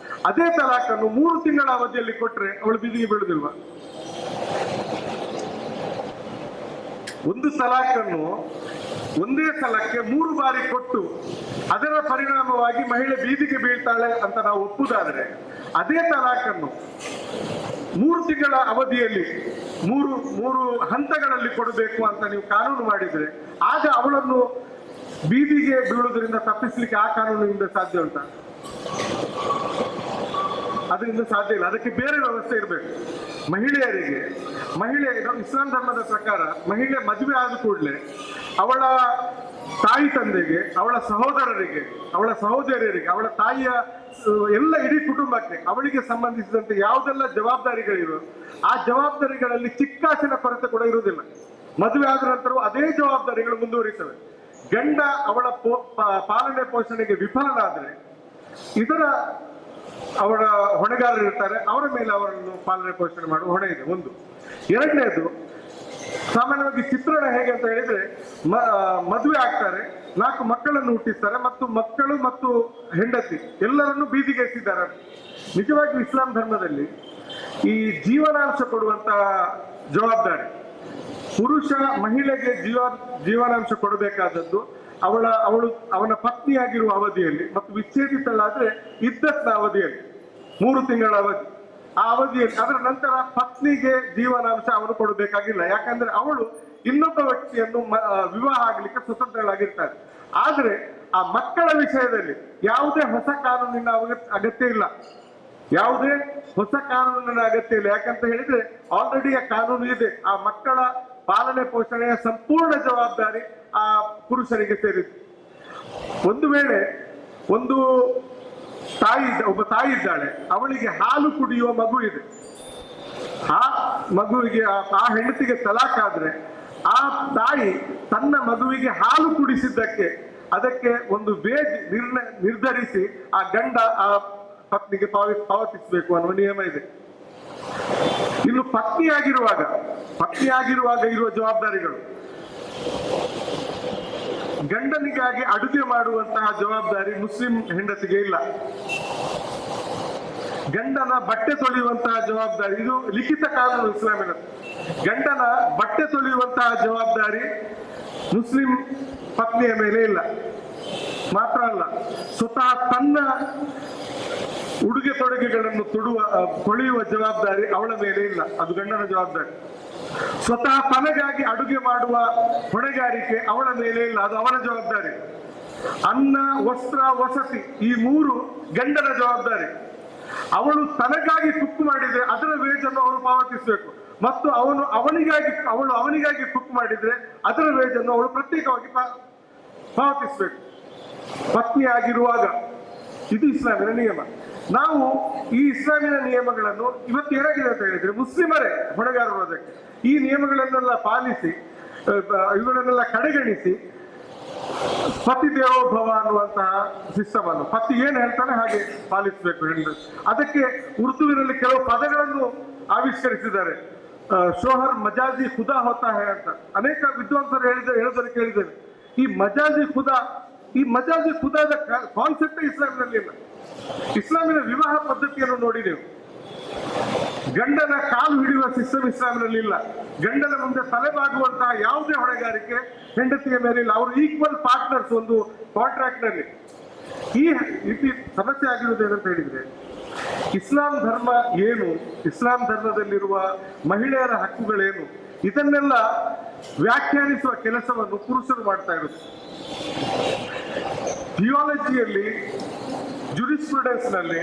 ಅದೇ ತಲಾಖನ್ನು 3 ತಿಂಗಳ ಅವಧಿಯಲ್ಲಿ ಕೊಟ್ರೆ ಅವಳು ಬೀದಿಗೆ ಬೀಳುದಿಲ್ವಾ? ಒಂದು ತಲಾಖನ್ನು ಒಂದೇ ಸಲಕ್ಕೆ 3 ಬಾರಿ ಕೊಟ್ಟು ಅದರ ಪರಿಣಾಮವಾಗಿ ಮಹಿಳೆ ಬೀದಿಗೆ ಬೀಳ್ತಾಳೆ ಅಂತ ನಾವು ಒಪ್ಪುದಾದ್ರೆ, ಅದೇ ತಲಾಖನ್ನು 3 ತಿಂಗಳ ಅವಧಿಯಲ್ಲಿ 3 ಹಂತಗಳಲ್ಲಿ ಕೊಡಬೇಕು ಅಂತ ನೀವು ಕಾನೂನು ಮಾಡಿದ್ರೆ, ಆಗ ಅವಳನ್ನು ಬೀದಿಗೆ ಬೀಳುವುದರಿಂದ ತಪ್ಪಿಸ್ಲಿಕ್ಕೆ ಆ ಕಾನೂನಿನಿಂದ ಸಾಧ್ಯ ಉಂಟಾ? ಅದರಿಂದ ಸಾಧ್ಯ ಇಲ್ಲ. ಅದಕ್ಕೆ ಬೇರೆ ವ್ಯವಸ್ಥೆ ಇರಬೇಕು. ಮಹಿಳೆ ಇಸ್ಲಾಂ ಧರ್ಮದ ಪ್ರಕಾರ ಮಹಿಳೆ ಮದುವೆ ಆದ ಕೂಡಲೇ ಅವಳ ತಾಯಿ ತಂದೆಗೆ, ಅವಳ ಸಹೋದರರಿಗೆ, ಅವಳ ಸಹೋದರಿಯರಿಗೆ, ಅವಳ ತಾಯಿಯ ಎಲ್ಲ ಇಡೀ ಕುಟುಂಬಕ್ಕೆ ಅವಳಿಗೆ ಸಂಬಂಧಿಸಿದಂತೆ ಯಾವುದೆಲ್ಲ ಜವಾಬ್ದಾರಿಗಳಿವೆ ಆ ಜವಾಬ್ದಾರಿಗಳಲ್ಲಿ ಚಿಕ್ಕಾಸಿನ ಕೊರತೆ ಕೂಡ ಇರುವುದಿಲ್ಲ. ಮದುವೆ ಆದ ನಂತರವೂ ಅದೇ ಜವಾಬ್ದಾರಿಗಳು ಮುಂದುವರಿತವೆ. ಗಂಡ ಅವಳ ಪಾಲನೆ ಪೋಷಣೆಗೆ ವಿಫಲನಾದ್ರೆ ಅವರ ಹೊಣೆಗಾರರು ಇರ್ತಾರೆ, ಅವರ ಮೇಲೆ ಅವರನ್ನು ಪಾಲನೆ ಪೋಷಣೆ ಮಾಡುವ ಹೊಣೆ ಇದೆ ಒಂದು. ಎರಡನೇದು, ಸಾಮಾನ್ಯವಾಗಿ ಚಿತ್ರಣ ಹೇಗೆ ಅಂತ ಹೇಳಿದ್ರೆ ಮದುವೆ ಆಗ್ತಾರೆ, 4 ಮಕ್ಕಳನ್ನು ಹುಟ್ಟಿಸ್ತಾರೆ ಮತ್ತು ಮಕ್ಕಳು ಮತ್ತು ಹೆಂಡತಿ ಎಲ್ಲರನ್ನು ಬೀದಿಗೆ ಎಸಿದ್ದಾರೆ. ನಿಜವಾಗಿ ಇಸ್ಲಾಂ ಧರ್ಮದಲ್ಲಿ ಈ ಜೀವನಾಂಶ ಕೊಡುವಂತಹ ಜವಾಬ್ದಾರಿ, ಪುರುಷ ಮಹಿಳೆಗೆ ಜೀವನಾಂಶ ಕೊಡಬೇಕಾದದ್ದು ಅವನ ಪತ್ನಿಯಾಗಿರುವ ಅವಧಿಯಲ್ಲಿ ಮತ್ತು ವಿಚ್ಛೇದಿತಳಾದ್ರೆ ಇದ್ದತ್ನ ಅವಧಿಯಲ್ಲಿ 3 ತಿಂಗಳ ಅವಧಿ. ಆ ಅವಧಿಯಲ್ಲಿ ಅದರ ನಂತರ ಪತ್ನಿಗೆ ಜೀವನಾಂಶ ಅವನು ಕೊಡಬೇಕಾಗಿಲ್ಲ, ಯಾಕಂದ್ರೆ ಅವಳು ಇನ್ನೊಬ್ಬ ವ್ಯಕ್ತಿಯನ್ನು ವಿವಾಹ ಆಗ್ಲಿಕ್ಕೆ ಸ್ವತಂತ್ರಳಾಗಿರ್ತಾರೆ. ಆದ್ರೆ ಆ ಮಕ್ಕಳ ವಿಷಯದಲ್ಲಿ ಯಾವುದೇ ಹೊಸ ಕಾನೂನಿನ ಅಗತ್ಯ ಇಲ್ಲ, ಯಾವುದೇ ಹೊಸ ಕಾನೂನಿನ ಅಗತ್ಯ ಇಲ್ಲ. ಯಾಕಂತ ಹೇಳಿದ್ರೆ ಆಲ್ರೆಡಿ ಆ ಕಾನೂನು ಇದೆ. ಆ ಮಕ್ಕಳ ಪಾಲನೆ ಪೋಷಣೆಯ ಸಂಪೂರ್ಣ ಜವಾಬ್ದಾರಿ ಆ ಪುರುಷರಿಗೆ ಸೇರಿದೆ. ಒಂದು ವೇಳೆ ಒಬ್ಬ ತಾಯಿ ಇದ್ದಾಳೆ, ಅವಳಿಗೆ ಹಾಲು ಕುಡಿಯುವ ಮಗು ಇದೆ, ಆ ಮಗುವಿಗೆ ಆ ಹೆಂಡತಿಗೆ ತಲಾಕ್ ಆದ್ರೆ ಆ ತಾಯಿ ತನ್ನ ಮಗುವಿಗೆ ಹಾಲು ಕುಡಿಸಿದ್ದಕ್ಕೆ ಅದಕ್ಕೆ ಒಂದು ವೇಜ್ ನಿರ್ಧರಿಸಿ ಆ ಗಂಡ ಆ ಪತ್ನಿಗೆ ಪಾವತಿಸಬೇಕು ಅನ್ನುವ ನಿಯಮ ಇದೆ. ಇನ್ನು ಪತ್ನಿಯಾಗಿರುವಾಗ ಇರುವ ಜವಾಬ್ದಾರಿಗಳು, ಗಂಡನಿಗಾಗಿ ಅಡುಗೆ ಮಾಡುವಂತಹ ಜವಾಬ್ದಾರಿ ಮುಸ್ಲಿಂ ಹೆಂಡತಿಗೆ ಇಲ್ಲ. ಗಂಡನ ಬಟ್ಟೆ ತೊಳೆಯುವಂತಹ ಜವಾಬ್ದಾರಿ, ಇದು ಲಿಖಿತ ಕಾನೂನು ಇಸ್ಲಾಮಿನ. ಗಂಡನ ಬಟ್ಟೆ ತೊಳೆಯುವಂತಹ ಜವಾಬ್ದಾರಿ ಮುಸ್ಲಿಂ ಪತ್ನಿಯ ಮೇಲೆ ಇಲ್ಲ. ಮಾತ್ರ ಅಲ್ಲ, ಸ್ವತಃ ತನ್ನ ಉಡುಗೆ ತೊಡುಗೆಗಳನ್ನು ತೊಳೆಯುವ ಜವಾಬ್ದಾರಿ ಅವಳ ಮೇಲೆ ಇಲ್ಲ, ಅದು ಗಂಡನ ಜವಾಬ್ದಾರಿ. ಸ್ವತಃ ತನಗಾಗಿ ಅಡುಗೆ ಮಾಡುವ ಹೊಣೆಗಾರಿಕೆ ಅವಳ ಮೇಲೆ ಇಲ್ಲ, ಅದು ಅವನ ಜವಾಬ್ದಾರಿ. ಅನ್ನ, ವಸ್ತ್ರ, ವಸತಿ ಈ 3 ಗಂಡನ ಜವಾಬ್ದಾರಿ. ಅವಳು ತನಗಾಗಿ ಕುಕ್ ಮಾಡಿದ್ರೆ ಅದರ ವೇಜನ್ನು ಅವನು ಪಾವತಿಸಬೇಕು ಮತ್ತು ಅವಳು ಅವನಿಗಾಗಿ ಕುಕ್ ಮಾಡಿದ್ರೆ ಅದರ ವೇಜನ್ನು ಅವಳು ಪ್ರತ್ಯೇಕವಾಗಿ ಪಾವತಿಸಬೇಕು ಪತ್ನಿಯಾಗಿರುವಾಗ. ಇದು ಇಸ್ಲಾಮಿನ ನಿಯಮ. ನಾವು ಈ ಇಸ್ಲಾಮಿನ ನಿಯಮಗಳನ್ನು ಇವತ್ತು ಏನಾಗಿದೆ ಅಂತ ಹೇಳಿದ್ರೆ ಮುಸ್ಲಿಮರೇ ಹೊಣೆಗಾರರು ಅದಕ್ಕೆ. ಈ ನಿಯಮಗಳನ್ನೆಲ್ಲ ಪಾಲಿಸಿ ಇವುಗಳನ್ನೆಲ್ಲ ಕಡೆಗಣಿಸಿ ಪತಿ ದೇವೋಭವ ಅನ್ನುವಂತಹ ಸಿಸ್ಟಮ್ ಅನ್ನು ಪತಿ ಏನ್ ಹೇಳ್ತಾನೆ ಹಾಗೆ ಪಾಲಿಸಬೇಕು ಹೆಣ್ಣು. ಅದಕ್ಕೆ ಉರ್ದುವಿನಲ್ಲಿ ಕೆಲವು ಪದಗಳನ್ನು ಆವಿಷ್ಕರಿಸಿದ್ದಾರೆ. ಶೋಹರ್ ಮಜಾಜಿ ಖುದಾ ಹೋತಾ ಹೈ ಅಂತ ಅನೇಕ ವಿದ್ವಾಂಸರು ಹೇಳೋದನ್ನು ಕೇಳಿದ್ದೇನೆ. ಈ ಮಜಾಜಿ ಖುದಾದ ಕಾನ್ಸೆಪ್ಟ್ ಇಸ್ಲಾಮಿನಲ್ಲಿ ಇಲ್ಲ. ಇಸ್ಲಾಮಿನ ವಿವಾಹ ಪದ್ಧತಿಯನ್ನು ನೋಡಿ ನೀವು, ಗಂಡನ ಕಾಲು ಹಿಡಿಯುವ ಸಿಸ್ಟಮ್ ಇಸ್ಲಾಮಿನಲ್ಲಿ ಇಲ್ಲ. ಗಂಡನ ಮುಂದೆ ತಲೆಬಾಗುವಂತಹ ಯಾವುದೇ ಹೊಣೆಗಾರಿಕೆ ಹೆಂಡತಿಯ ಮೇಲೆ ಇಲ್ಲ. ಅವರು ಈಕ್ವಲ್ ಪಾರ್ಟ್ನರ್ಸ್ ಒಂದು ಕಾಂಟ್ರಾಕ್ಟ್ ನಲ್ಲಿ. ಈ ರೀತಿ ಸಮಸ್ಯೆ ಆಗಿರುವುದು ಏನಂತ ಹೇಳಿದ್ರೆ, ಇಸ್ಲಾಂ ಧರ್ಮ ಏನು, ಇಸ್ಲಾಂ ಧರ್ಮದಲ್ಲಿರುವ ಮಹಿಳೆಯರ ಹಕ್ಕುಗಳೇನು, ಇದನ್ನೆಲ್ಲ ವ್ಯಾಖ್ಯಾನಿಸುವ ಕೆಲಸವನ್ನು ಪುರುಷರು ಮಾಡ್ತಾ ಇರುತ್ತೆ. ಥಿಯಾಲಜಿಯಲ್ಲಿ, ಜುರಿಸ್ಪ್ರುಡೆನ್ಸ್ ನಲ್ಲಿ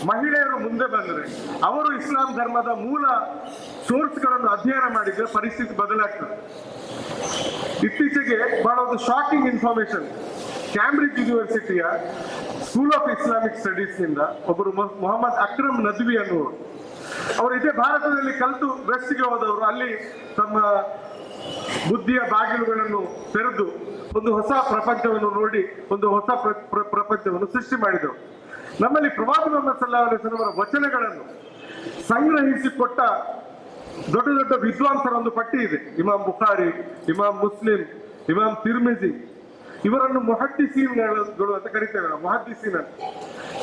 ಮಹಿಳೆಯರು ಮುಂದೆ ಬಂದರೆ ಅವರು ಇಸ್ಲಾಂ ಧರ್ಮದ ಮೂಲ ಸೋರ್ಸ್ಗಳನ್ನು ಅಧ್ಯಯನ ಮಾಡಿದ್ರೆ ಪರಿಸ್ಥಿತಿ ಬದಲಾಗ್ತದೆ. ಇತ್ತೀಚೆಗೆ ಬಹಳ ಒಂದು ಶಾಕಿಂಗ್ ಇನ್ಫಾರ್ಮೇಶನ್, ಕ್ಯಾಂಬ್ರಿಡ್ಜ್ ಯೂನಿವರ್ಸಿಟಿಯ ಸ್ಕೂಲ್ ಆಫ್ ಇಸ್ಲಾಮಿಕ್ ಸ್ಟಡೀಸ್ ನಿಂದ ಒಬ್ಬರು ಮೊಹಮ್ಮದ್ ಅಕ್ರಮ್ ನದ್ವಿ ಅನ್ನುವರು, ಅವರು ಇದೇ ಭಾರತದಲ್ಲಿ ಕಲಿತು ವೆಸ್ಟ್ಗೆ ಹೋದವರು, ಅಲ್ಲಿ ತಮ್ಮ ಬುದ್ಧಿಯ ಬಾಗಿಲುಗಳನ್ನು ತೆರೆದು ಒಂದು ಹೊಸ ಪ್ರಪಂಚವನ್ನು ನೋಡಿ ಒಂದು ಹೊಸ ಪ್ರಪಂಚವನ್ನು ಸೃಷ್ಟಿ ಮಾಡಿದರು. ನಮ್ಮಲ್ಲಿ ಪ್ರವಾದಿ ಮುಹಮ್ಮದ್ ಸಲ್ಲಲ್ಲಾಹು ಅಲೈಹಿ ವಸಲ್ಲಂ ಅವರ ವಚನಗಳನ್ನು ಸಂಗ್ರಹಿಸಿಕೊಟ್ಟ ದೊಡ್ಡ ದೊಡ್ಡ ವಿದ್ವಾಂಸರ ಒಂದು ಪಟ್ಟಿ ಇದೆ. ಇಮಾಮ್ ಬುಖಾರಿ, ಇಮಾಮ್ ಮುಸ್ಲಿಂ, ಇಮಾಮ್ ತಿರ್ಮಿಜಿ, ಇವರನ್ನು ಮುಹದ್ದಿಸೀನ್ಗಳು ಅಂತ ಕರೀತೇವೆ ನಾವು, ಮುಹದ್ದಿಸೀನ್ ಅಂತ.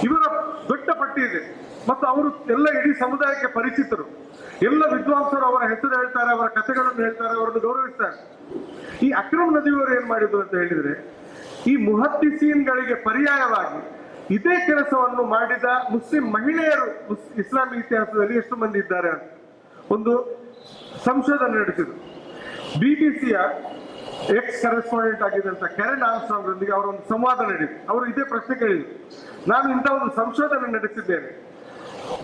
ಇವರ ದೊಡ್ಡ ಪಟ್ಟಿ ಇದೆ ಮತ್ತು ಅವರು ಎಲ್ಲ ಇಡೀ ಸಮುದಾಯಕ್ಕೆ ಪರಿಚಿತರು. ಎಲ್ಲ ವಿದ್ವಾಂಸರು ಅವರ ಹೆಸರು ಹೇಳ್ತಾರೆ, ಅವರ ಕಥೆಗಳನ್ನು ಹೇಳ್ತಾರೆ, ಅವರನ್ನು ಗೌರವಿಸ್ತಾರೆ. ಈ ಅಕ್ರಮ್ ನದಿಯವರು ಏನ್ ಮಾಡಿದ್ರು ಅಂತ ಹೇಳಿದ್ರೆ, ಈ ಮುಹದ್ದಿಸೀನ್ಗಳಿಗೆ ಪರ್ಯಾಯವಾಗಿ ಇದೇ ಕೆಲಸವನ್ನು ಮಾಡಿದ ಮುಸ್ಲಿಂ ಮಹಿಳೆಯರು ಇಸ್ಲಾಮಿ ಇತಿಹಾಸದಲ್ಲಿ ಎಷ್ಟು ಮಂದಿ ಇದ್ದಾರೆ ಅಂತ ಒಂದು ಸಂಶೋಧನೆ ನಡೆಸಿದ್ರು. ಬಿಬಿಸಿಯ ಎಕ್ಸ್ ಕರೆಸ್ಪಾಂಡೆಂಟ್ ಆಗಿದ್ದಂತ ಕೆರೆನ್ ಆರ್ಮ್ಸ್ಟ್ರಾಂಗ್ ರೊಂದಿಗೆ ಅವರೊಂದು ಸಂವಾದ ನಡೆಯಿತು. ಅವರು ಇದೇ ಪ್ರಶ್ನೆ ಕೇಳಿದ್ರು, ನಾನು ಇಂಥ ಒಂದು ಸಂಶೋಧನೆ ನಡೆಸಿದ್ದೇನೆ,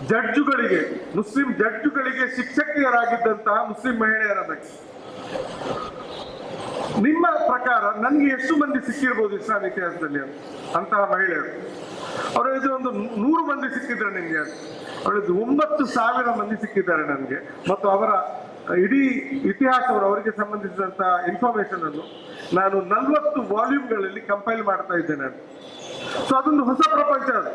ಜಡ್ಜುಗಳಿಗೆ, ಮುಸ್ಲಿಂ ಜಡ್ಜುಗಳಿಗೆ ಶಿಕ್ಷಕಿಯರಾಗಿದ್ದಂತಹ ಮುಸ್ಲಿಂ ಮಹಿಳೆಯರ ಬಗ್ಗೆ ನಿಮ್ಮ ಪ್ರಕಾರ ನನಗೆ ಎಷ್ಟು ಮಂದಿ ಸಿಕ್ಕಿರ್ಬೋದು ಇಸ್ಲಾಂ ಇತಿಹಾಸದಲ್ಲಿ ಅಂತಹ ಮಹಿಳೆಯರು? ಅವರದ್ದು ಒಂದು 100 ಮಂದಿ ಸಿಕ್ಕಿದ್ರೆ ನಿಮಗೆ, ಅವರದ್ದು 9,000 ಮಂದಿ ಸಿಕ್ಕಿದ್ದಾರೆ ನನಗೆ. ಮತ್ತು ಅವರ ಇಡೀ ಇತಿಹಾಸವರು ಅವರಿಗೆ ಸಂಬಂಧಿಸಿದಂತ ಇನ್ಫಾರ್ಮೇಶನ್ ಅನ್ನು ನಾನು 40 ವಾಲ್ಯೂಮ್ಗಳಲ್ಲಿ ಕಂಪೈಲ್ ಮಾಡ್ತಾ ಇದ್ದೇನೆ. ಸೊ ಅದೊಂದು ಹೊಸ ಪ್ರಪಂಚ ಅದು.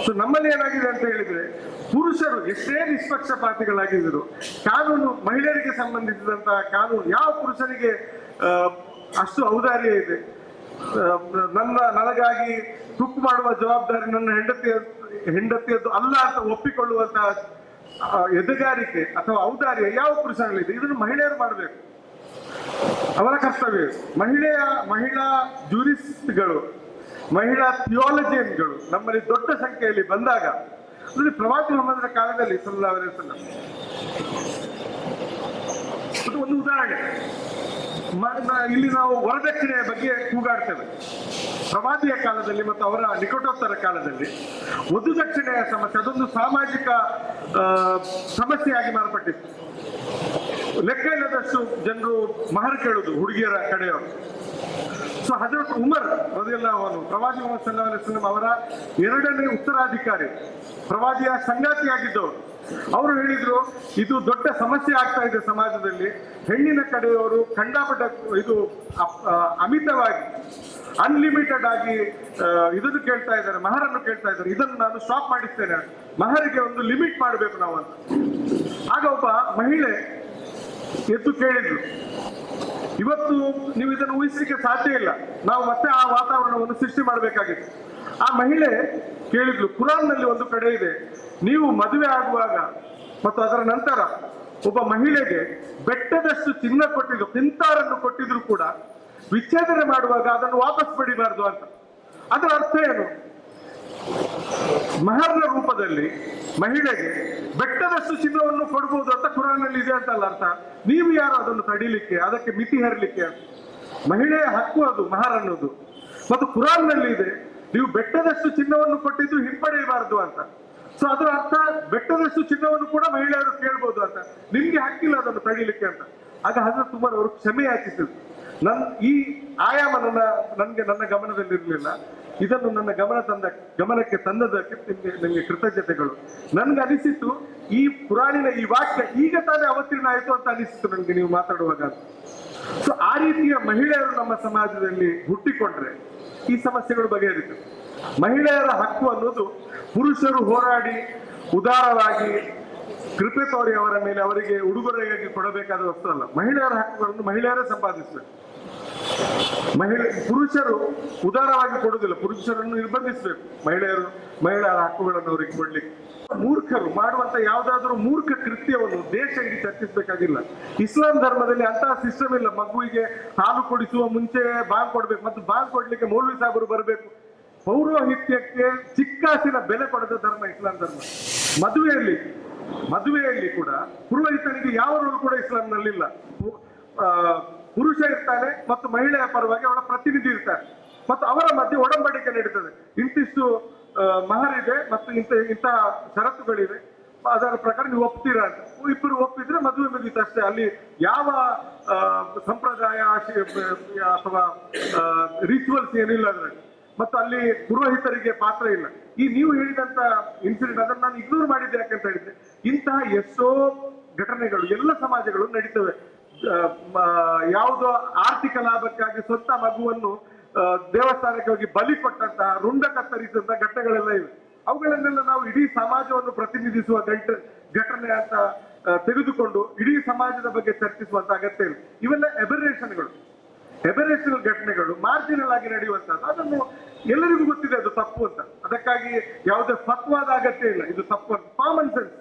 ಸೊ ನಮ್ಮಲ್ಲಿ ಏನಾಗಿದೆ ಅಂತ ಹೇಳಿದ್ರೆ, ಪುರುಷರು ಎಷ್ಟೇ ನಿಷ್ಪಕ್ಷಪಾತಿಗಳಾಗಿದ್ದರು, ಕಾನೂನು ಮಹಿಳೆಯರಿಗೆ ಸಂಬಂಧಿಸಿದಂತಹ ಕಾನೂನು ಯಾವ ಪುರುಷನಿಗೆ ಅಷ್ಟು ಔದಾರ್ಯ ಇದೆ, ನನಗಾಗಿ ಕುಕ್ ಮಾಡುವ ಜವಾಬ್ದಾರಿ ನನ್ನ ಹೆಂಡತಿಯದ್ದು ಅಲ್ಲ ಅಂತ ಒಪ್ಪಿಕೊಳ್ಳುವಂತಹ ಎದೆಗಾರಿಕೆ ಅಥವಾ ಔದಾರ್ಯ ಯಾವ ಪುರುಷನಲ್ಲಿದೆ? ಇದನ್ನು ಮಹಿಳೆಯರು ಮಾಡಬೇಕು, ಅವರ ಕರ್ತವ್ಯ. ಮಹಿಳಾ ಜೂರಿಸ್ಟ್ಗಳು, ಮಹಿಳಾ ಥಿಯಾಲಜಿಯನ್ಗಳು ನಮ್ಮಲ್ಲಿ ದೊಡ್ಡ ಸಂಖ್ಯೆಯಲ್ಲಿ ಬಂದಾಗ, ಅಂದ್ರೆ ಪ್ರವಾದಿ ಮೊಹಮ್ಮದರ ಕಾಲದಲ್ಲಿ ಸಲ್ಲಲ್ಲಾಹು ಅಲೈಹಿ ವಸಲ್ಲಂ, ಒಂದು ಉದಾಹರಣೆ, ಇಲ್ಲಿ ನಾವು ವರದಕ್ಷಿಣೆಯ ಬಗ್ಗೆ ಕೂಗಾಡ್ತೇವೆ. ಪ್ರವಾದಿಯ ಕಾಲದಲ್ಲಿ ಮತ್ತು ಅವರ ನಿಕಟೋತ್ತರ ಕಾಲದಲ್ಲಿ ವಧುದಕ್ಷಿಣೆಯ ಸಮಸ್ಯೆ ಅದೊಂದು ಸಾಮಾಜಿಕ ಸಮಸ್ಯೆಯಾಗಿ ಮಾರ್ಪಟ್ಟಿತ್ತು. ಲೆಕ್ಕ ಇಲ್ಲದಷ್ಟು ಜನರು ಮಹರ್ ಕೇಳುದು ಹುಡುಗಿಯರ ಕಡೆಯವರು. ಸೊ ಹಜರತ್ ಉಮರ್ ರದಿಯಲ್ಲಾಹು ಅನ್ಹು, ಪ್ರವಾದಿ ಮೊಹಮ್ಮದ್ ಸಲ್ಲಲ್ಲಾಹು ಅಲೈಹಿ ವಸಲ್ಲಂ ಅವರ 2ನೇ ಉತ್ತರಾಧಿಕಾರಿ, ಪ್ರವಾದಿಯ ಸಂಗಾತಿಯಾಗಿದ್ದವರು, ಅವರು ಹೇಳಿದ್ರು, ಇದು ದೊಡ್ಡ ಸಮಸ್ಯೆ ಆಗ್ತಾ ಇದೆ ಸಮಾಜದಲ್ಲಿ. ಹೆಣ್ಣಿನ ಕಡೆಯವರು ಕಂಡಾಪಟ್ಟ ಇದು ಅಮಿತವಾಗಿ ಅನ್ಲಿಮಿಟೆಡ್ ಆಗಿ ಇದನ್ನು ಕೇಳ್ತಾ ಇದ್ದಾರೆ, ಮಹರನ್ನು ಕೇಳ್ತಾ ಇದ್ದಾರೆ. ಇದನ್ನು ನಾನು ಸ್ಟಾಪ್ ಮಾಡಿಸ್ತೇನೆ, ಮಹರಿಗೆ ಒಂದು ಲಿಮಿಟ್ ಮಾಡಬೇಕು ನಾವು ಅಂತ. ಆಗ ಒಬ್ಬ ಮಹಿಳೆ ಎದ್ದು ಕೇಳಿದ್ರು, ಇವತ್ತು ನೀವು ಇದನ್ನು ಊಹಿಸಲಿಕ್ಕೆ ಸಾಧ್ಯ ಇಲ್ಲ, ನಾವು ಮತ್ತೆ ಆ ವಾತಾವರಣವನ್ನು ಸೃಷ್ಟಿ ಮಾಡಬೇಕಾಗಿತ್ತು. ಆ ಮಹಿಳೆ ಕೇಳಿದ್ಲು, ಕುರಾನ್ನಲ್ಲಿ ಒಂದು ಕಡೆ ಇದೆ, ನೀವು ಮದುವೆ ಆಗುವಾಗ ಮತ್ತು ಅದರ ನಂತರ ಒಬ್ಬ ಮಹಿಳೆಗೆ ಬೆಟ್ಟದಷ್ಟು ಚಿನ್ನ ಕೊಟ್ಟಿದ್ದು, ಕಿಂತಾರನ್ನು ಕೊಟ್ಟಿದ್ರು ಕೂಡ ವಿಚ್ಛೇದನೆ ಮಾಡುವಾಗ ಅದನ್ನು ವಾಪಸ್ ಪಡಿಬಾರ್ದು ಅಂತ. ಅದರ ಅರ್ಥ ಏನು? ಮಹರ್ನ ರೂಪದಲ್ಲಿ ಮಹಿಳೆಗೆ ಬೆಟ್ಟದಷ್ಟು ಚಿನ್ನವನ್ನು ಕೊಡಬಹುದು ಅಂತ ಕುರಾನ್ನಲ್ಲಿ ಇದೆ ಅಂತಲ್ಲ ಅರ್ಥ. ನೀವು ಯಾರು ಅದನ್ನು ತಡಿಲಿಕ್ಕೆ, ಅದಕ್ಕೆ ಮಿತಿ ಹೇರಲಿಕ್ಕೆ? ಮಹಿಳೆಯ ಹಕ್ಕು ಅದು ಮಹರ್ ಅನ್ನೋದು. ಮತ್ತು ಕುರಾನ್ನಲ್ಲಿ ಇದೆ, ನೀವು ಬೆಟ್ಟದಷ್ಟು ಚಿನ್ನವನ್ನು ಕೊಟ್ಟಿದ್ದು ಹಿಂಪಡೆಯಬಾರದು ಅಂತ. ಸೊ ಅದರ ಅರ್ಥ ಬೆಟ್ಟದಷ್ಟು ಚಿನ್ನವನ್ನು ಕೂಡ ಮಹಿಳೆಯರು ಕೇಳ್ಬೋದು ಅಂತ, ನಿಮ್ಗೆ ಹಕ್ಕಿಲ್ಲ ಅದನ್ನು ತಡಿಲಿಕ್ಕೆ ಅಂತ. ಆಗ ಹಜರತ್ ಉಮರ್ ಅವರು ಕ್ಷಮೆ ಯಾಚಿಸಿದ್ರು. ಈ ಆಯಾಮ ನನ್ನ ಗಮನದಲ್ಲಿರಲಿಲ್ಲ, ಇದನ್ನು ನನ್ನ ಗಮನಕ್ಕೆ ತಂದದಕ್ಕೆ ನಿಮಗೆ ಕೃತಜ್ಞತೆಗಳು. ನನ್ಗೆ ಅನಿಸಿತು, ಈ ಪುರಾಣಿನ ಈ ವಾಕ್ಯ ಈಗ ತಾನೇ ಅವತೀರ್ಣ ಆಯಿತು ಅಂತ ಅನಿಸಿತು ನನಗೆ ನೀವು ಮಾತಾಡುವಾಗ. ಸೊ ಆ ರೀತಿಯ ಮಹಿಳೆಯರು ನಮ್ಮ ಸಮಾಜದಲ್ಲಿ ಹುಟ್ಟಿಕೊಂಡ್ರೆ ಈ ಸಮಸ್ಯೆಗಳು ಬಗೆಹರಿತು. ಮಹಿಳೆಯರ ಹಕ್ಕು ಅನ್ನೋದು ಪುರುಷರು ಹೋರಾಡಿ ಉದಾರವಾಗಿ ಕೃಪೆ ತೋರಿ ಅವರ ಮೇಲೆ ಅವರಿಗೆ ಉಡುಗೊರೆಯಾಗಿ ಕೊಡಬೇಕಾದ ವಸ್ತು ಅಲ್ಲ. ಮಹಿಳೆಯರ ಹಕ್ಕುಗಳನ್ನು ಮಹಿಳೆಯರೇ ಸಂಪಾದಿಸಬೇಕು. ಪುರುಷರು ಉದಾರವಾಗಿ ಕೊಡುವುದಿಲ್ಲ, ಪುರುಷರನ್ನು ನಿರ್ಬಂಧಿಸಬೇಕು ಮಹಿಳೆಯರ ಹಕ್ಕುಗಳನ್ನು ಅವರಿಗೆ ಕೊಡ್ಲಿಕ್ಕೆ. ಮೂರ್ಖರು ಮಾಡುವಂತ ಯಾವುದಾದ್ರೂ ಮೂರ್ಖ ಕೃತ್ಯವನ್ನು ದೇಶ ಇಡೀ ಚರ್ಚಿಸಬೇಕಾಗಿಲ್ಲ. ಇಸ್ಲಾಂ ಧರ್ಮದಲ್ಲಿ ಅಂತಹ ಸಿಸ್ಟಮ್ ಇಲ್ಲ. ಮಗುವಿಗೆ ಹಾಲು ಕೊಡಿಸುವ ಮುಂಚೆ ಬಾಂಗ್ ಕೊಡ್ಬೇಕು, ಮತ್ತು ಬಾಂಗ್ ಕೊಡ್ಲಿಕ್ಕೆ ಮೌಲ್ವಿ ಸಾಬರು ಬರಬೇಕು. ಪೌರೋಹಿತ್ಯಕ್ಕೆ ಚಿಕ್ಕಾಸಿನ ಬೆಲೆ ಕೊಡದ ಧರ್ಮ ಇಸ್ಲಾಂ ಧರ್ಮ. ಮದುವೆಯಲ್ಲಿ ಕೂಡ ಪುರೋಹಿತನಿಗೆ ಯಾವ ರೋಲ್ ಕೂಡ ಇಸ್ಲಾಂನಲ್ಲಿಲ್ಲ. ಪುರುಷ ಇರ್ತಾನೆ ಮತ್ತು ಮಹಿಳೆಯ ಪರವಾಗಿ ಅವಳ ಪ್ರತಿನಿಧಿ ಇರ್ತಾರೆ, ಮತ್ತು ಅವರ ಮಧ್ಯೆ ಒಡಂಬಡಿಕೆ ನಡೀತದೆ. ಇಂತಿಷ್ಟು ಮಹರ್ ಇದೆ ಮತ್ತು ಇಂತಹ ಷರತ್ತುಗಳಿವೆ, ಅದರ ಪ್ರಕಾರ ನೀವು ಒಪ್ತೀರಾ ಅಂತ. ಇಬ್ಬರು ಒಪ್ಪಿದ್ರೆ ಮದುವೆ ಮುಗೀತಷ್ಟೇ. ಅಲ್ಲಿ ಯಾವ ಸಂಪ್ರದಾಯ ಅಥವಾ ರಿಚುವಲ್ಸ್ ಏನಿಲ್ಲ ಅದರಲ್ಲಿ. ಮತ್ತು ಅಲ್ಲಿ ಪುರೋಹಿತರಿಗೆ ಪಾತ್ರ ಇಲ್ಲ. ಈ ನೀವು ಹೇಳಿದಂತ ಇನ್ಸಿಡೆಂಟ್ ಅದನ್ನು ನಾನು ಇಗ್ನೋರ್ ಮಾಡಿದ್ದೆ. ಯಾಕಂತ ಹೇಳಿದ್ರೆ ಇಂತಹ ಎಷ್ಟೋ ಘಟನೆಗಳು ಎಲ್ಲ ಸಮಾಜಗಳು ನಡೀತವೆ. ಯಾವುದೋ ಆರ್ಥಿಕ ಲಾಭಕ್ಕಾಗಿ ಸ್ವಂತ ಮಗುವನ್ನು ದೇವಸ್ಥಾನಕ್ಕೆ ಹೋಗಿ ಬಲಿ ಕೊಟ್ಟಂತಹ, ರುಂಡ ಕತ್ತರಿಸಿದಂತಹ ಘಟನೆಗಳೆಲ್ಲ ಇವೆ. ಅವುಗಳನ್ನೆಲ್ಲ ನಾವು ಇಡೀ ಸಮಾಜವನ್ನು ಪ್ರತಿನಿಧಿಸುವ ಘಟನೆ ಅಂತ ತೆಗೆದುಕೊಂಡು ಇಡೀ ಸಮಾಜದ ಬಗ್ಗೆ ಚರ್ಚಿಸುವಂತ ಅಗತ್ಯ ಇಲ್ಲ. ಇವೆಲ್ಲ ಎಬರೇಷನಲ್ ಘಟನೆಗಳು, ಮಾರ್ಜಿನಲ್ ಆಗಿ ನಡೆಯುವಂತದ್ದು. ಅದನ್ನು ಎಲ್ಲರಿಗೂ ಗೊತ್ತಿದೆ ಅದು ತಪ್ಪು ಅಂತ. ಅದಕ್ಕಾಗಿ ಯಾವುದೇ ಫತ್ವಾದ ಅಗತ್ಯ ಇಲ್ಲ. ಇದು ತಪ್ಪು ಅಂತ ಕಾಮನ್ ಸೆನ್ಸ್.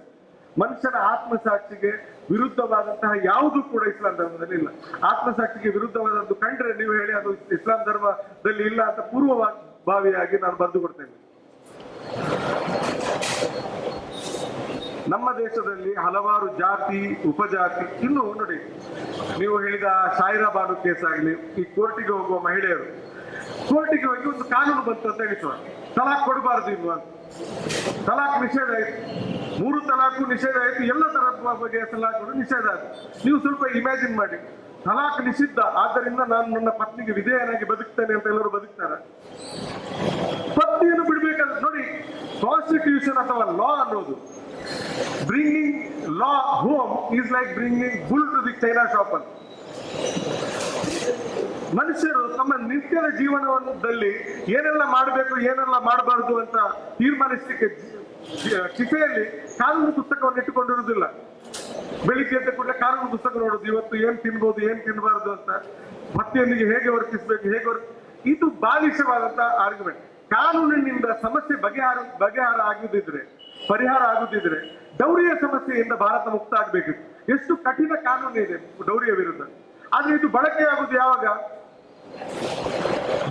ಮನುಷ್ಯನ ಆತ್ಮಸಾಕ್ಷಿಗೆ ವಿರುದ್ಧವಾದಂತಹ ಯಾವುದೂ ಕೂಡ ಇಸ್ಲಾಂ ಧರ್ಮದಲ್ಲಿ ಇಲ್ಲ. ಆತ್ಮಸಾಕ್ಷಿಗೆ ವಿರುದ್ಧವಾದದ್ದು ಕಂಡ್ರೆ ನೀವು ಹೇಳಿ ಅದು ಇಸ್ಲಾಂ ಧರ್ಮದಲ್ಲಿ ಇಲ್ಲ ಅಂತ ಪೂರ್ವಭಾವಿಯಾಗಿ ನಾನು ಬರೆದು ಕೊಡ್ತೇನೆ. ನಮ್ಮ ದೇಶದಲ್ಲಿ ಹಲವಾರು ಜಾತಿ ಉಪಜಾತಿ, ಇನ್ನು ನೋಡಿ ನೀವು ಹೇಳಿದ ಶಾಯಿರಾ ಬಾನು ಕೇಸ್ ಆಗಲಿ, ಈ ಕೋರ್ಟಿಗೆ ಹೋಗುವ ಮಹಿಳೆಯರು ಕೋರ್ಟಿಗೆ ಹೋಗಿ ಒಂದು ಕಾನೂನು ಬಂತು ಅಂತ ಹೇಳಿಸುವ, ತಲಾಖ್ ಕೊಡಬಾರದು ಇನ್ನು ಅಂತ. ತಲಾಕ್ ನಿಷೇಧ ಆಯ್ತು, 3 ತಲಾಕು ನಿಷೇಧ ಆಯ್ತು, ಎಲ್ಲ ತರ ಬಗೆಯ ತಲಾಖಗಳು ನಿಷೇಧ ಆಯ್ತು. ನೀವು ಸ್ವಲ್ಪ ಇಮ್ಯಾಜಿನ್ ಮಾಡಿ, ತಲಾಕ್ ನಿಷಿದ್ಧ, ಆದ್ದರಿಂದ ನಾನು ನನ್ನ ಪತ್ನಿಗೆ ವಿಧೇಯನಾಗಿ ಬದುಕ್ತೇನೆ ಅಂತ ಎಲ್ಲರೂ ಬದುಕ್ತಾರೆ. ಪತ್ನಿಯನ್ನು ಬಿಡ್ಬೇಕಾದ್ರೆ ನೋಡಿ, ಕಾನ್ಸ್ಟಿಟ್ಯೂಷನ್ ಅಥವಾ ಲಾ ಅನ್ನೋದು, bringing law home is like bringing bull to the china shop ಅಂತ. ಮನುಷ್ಯರು ತಮ್ಮ ನಿತ್ಯದ ಜೀವನದಲ್ಲಿ ಏನೆಲ್ಲ ಮಾಡಬೇಕು ಏನೆಲ್ಲ ಮಾಡಬಾರದು ಅಂತ ತೀರ್ಮಾನಿಸಲಿಕ್ಕೆ ಕಿಸೆಯಲ್ಲಿ ಕಾನೂನು ಪುಸ್ತಕವನ್ನು ಇಟ್ಟುಕೊಂಡಿರುವುದಿಲ್ಲ. ಬೆಳಿಗ್ಗೆ ಎದ್ದ ಕೂಡಲೇ ಕಾನೂನು ಪುಸ್ತಕ ನೋಡುದು, ಇವತ್ತು ಏನ್ ತಿನ್ಬೋದು ಏನ್ ತಿನ್ನಬಾರದು ಅಂತ, ಪತಿಯೊಂದಿಗೆ ಹೇಗೆ ವರ್ತಿಸಬೇಕು, ಇದು ಬಾಲಿಶವಾದಂತಹ ಆರ್ಗ್ಯುಮೆಂಟ್. ಕಾನೂನಿನಿಂದ ಸಮಸ್ಯೆ ಪರಿಹಾರ ಆಗುದಿದ್ರೆ ಡೌರಿಯ ಸಮಸ್ಯೆಯಿಂದ ಭಾರತ ಮುಕ್ತ ಆಗ್ಬೇಕಿತ್ತು. ಎಷ್ಟು ಕಠಿಣ ಕಾನೂನು ಇದೆ ಡೌರಿಯ ವಿರುದ್ಧ. ಆದ್ರೆ ಇದು ಬಳಕೆಯಾಗುವುದು ಯಾವಾಗ?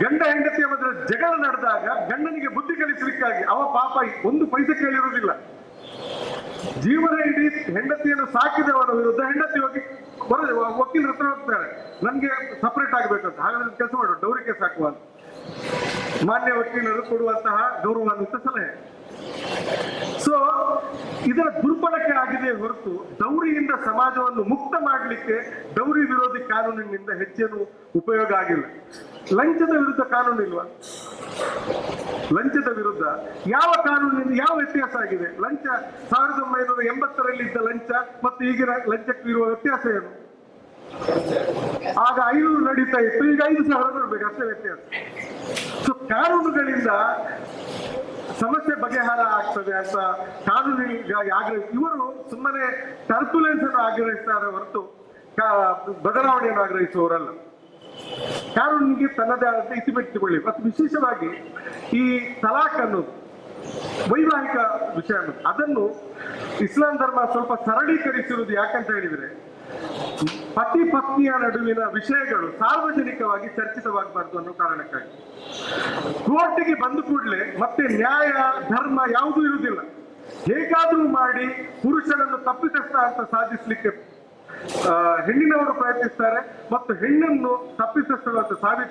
ಗಂಡ ಹೆಂಡತಿಯ ಮಧ್ಯೆ ಜಗಳ ನಡೆದಾಗ ಗಂಡನಿಗೆ ಬುದ್ಧಿ ಕಲಿಸಲಿಕ್ಕಾಗಿ. ಅವ ಪಾಪ 1 ಪೈಸೆ ಕೇಳಿರುವುದಿಲ್ಲ. ಜೀವನ ಇಡೀ ಹೆಂಡತಿಯನ್ನು ಸಾಕಿದವರ ವಿರುದ್ಧ ಹೆಂಡತಿ ಹೋಗಿ ವಕೀಲರ ಹತ್ರ ಹೋಗ್ತಾರೆ, ನನ್ಗೆ ಸಪರೇಟ್ ಆಗ್ಬೇಕಂತ. ಹಾಗಾದ್ರೆ ಕೆಲಸ ಮಾಡು, ಡೌರಿ ಕೇಸ್ ಹಾಕುವ ಅಂತ ಮಾನ್ಯ ವಕೀಲರು ಕೊಡುವಂತಹ ಗೌರವಾನ್ವಿತ ಸಲಹೆ. ಸೊ ಇದರ ದುರ್ಬಳಕೆ ಆಗಿದೆ ಹೊರತು ಡೌರಿಯಿಂದ ಸಮಾಜವನ್ನು ಮುಕ್ತ ಮಾಡಲಿಕ್ಕೆ ಡೌರಿ ವಿರೋಧಿ ಕಾನೂನಿನಿಂದ ಹೆಚ್ಚೇನು ಉಪಯೋಗ ಆಗಿಲ್ಲ. ಲಂಚದ ವಿರುದ್ಧ ಕಾನೂನು ಇಲ್ವಾ? ಲಂಚದ ವಿರುದ್ಧ ಯಾವ ಕಾನೂನಿನಿಂದ ಯಾವ ವ್ಯತ್ಯಾಸ ಆಗಿದೆ? ಲಂಚ 1980ರಲ್ಲಿ ಇದ್ದ ಲಂಚ ಮತ್ತು ಈಗಿನ ಲಂಚಕ್ಕೂ ಇರುವ ವ್ಯತ್ಯಾಸ ಏನು? ಆಗ 500 ನಡೀತಾ ಇತ್ತು, ಈಗ 5,000 ಕೊಡ್ಬೇಕು, ಅಷ್ಟೇ ವ್ಯತ್ಯಾಸ. ಸೊ ಕಾನೂನುಗಳಿಂದ ಸಮಸ್ಯೆ ಬಗೆಹರ ಆಗ್ತದೆ ಅಂತ ಕಾನೂನಿಗಾಗಿ ಇವರು ಸುಮ್ಮನೆ ಟರ್ಬುಲೆನ್ಸ್ ಅನ್ನು ಆಗ್ರಹಿಸ್ತಾರೆ ಹೊರತು ಬದಲಾವಣೆಯನ್ನು ಆಗ್ರಹಿಸುವವರಲ್ಲ. ಕಾನೂನಿಗೆ ತನ್ನದೇ ಆದಂತೆ ಇತಿಮೆಟ್ಟಿಕೊಳ್ಳಿ. ಮತ್ತು ವಿಶೇಷವಾಗಿ ಈ ತಲಾಕ್ ಅನ್ನೋದು ವೈವಾಹಿಕ ವಿಷಯ ಅನ್ನೋದು, ಅದನ್ನು ಇಸ್ಲಾಂ ಧರ್ಮ ಸ್ವಲ್ಪ ಸರಳೀಕರಿಸಿರುವುದು. ಯಾಕಂತ ಹೇಳಿದ್ರೆ, ಪತಿ ಪತ್ನಿಯ ನಡುವಿನ ವಿಷಯಗಳು ಸಾರ್ವಜನಿಕವಾಗಿ ಚರ್ಚಿತವಾಗಬಾರ್ದು ಅನ್ನೋ ಕಾರಣಕ್ಕಾಗಿ. ಕೋರ್ಟಿಗೆ ಬಂದ ಕೂಡಲೇ ಮತ್ತೆ ನ್ಯಾಯ ಧರ್ಮ ಯಾವುದೂ ಇರುವುದಿಲ್ಲ. ಹೇಗಾದ್ರೂ ಮಾಡಿ ಪುರುಷನನ್ನು ತಪ್ಪಿತಸ್ಥ ಅಂತ ಸಾಧಿಸಲಿಕ್ಕೆ ಹೆಣ್ಣಿನವರು ಪ್ರಯತ್ನಿಸ್ತಾರೆ ಮತ್ತು ಹೆಣ್ಣನ್ನು ತಪ್ಪಿತಸ್ಥರು ಅಂತ ಸಾಬೀತು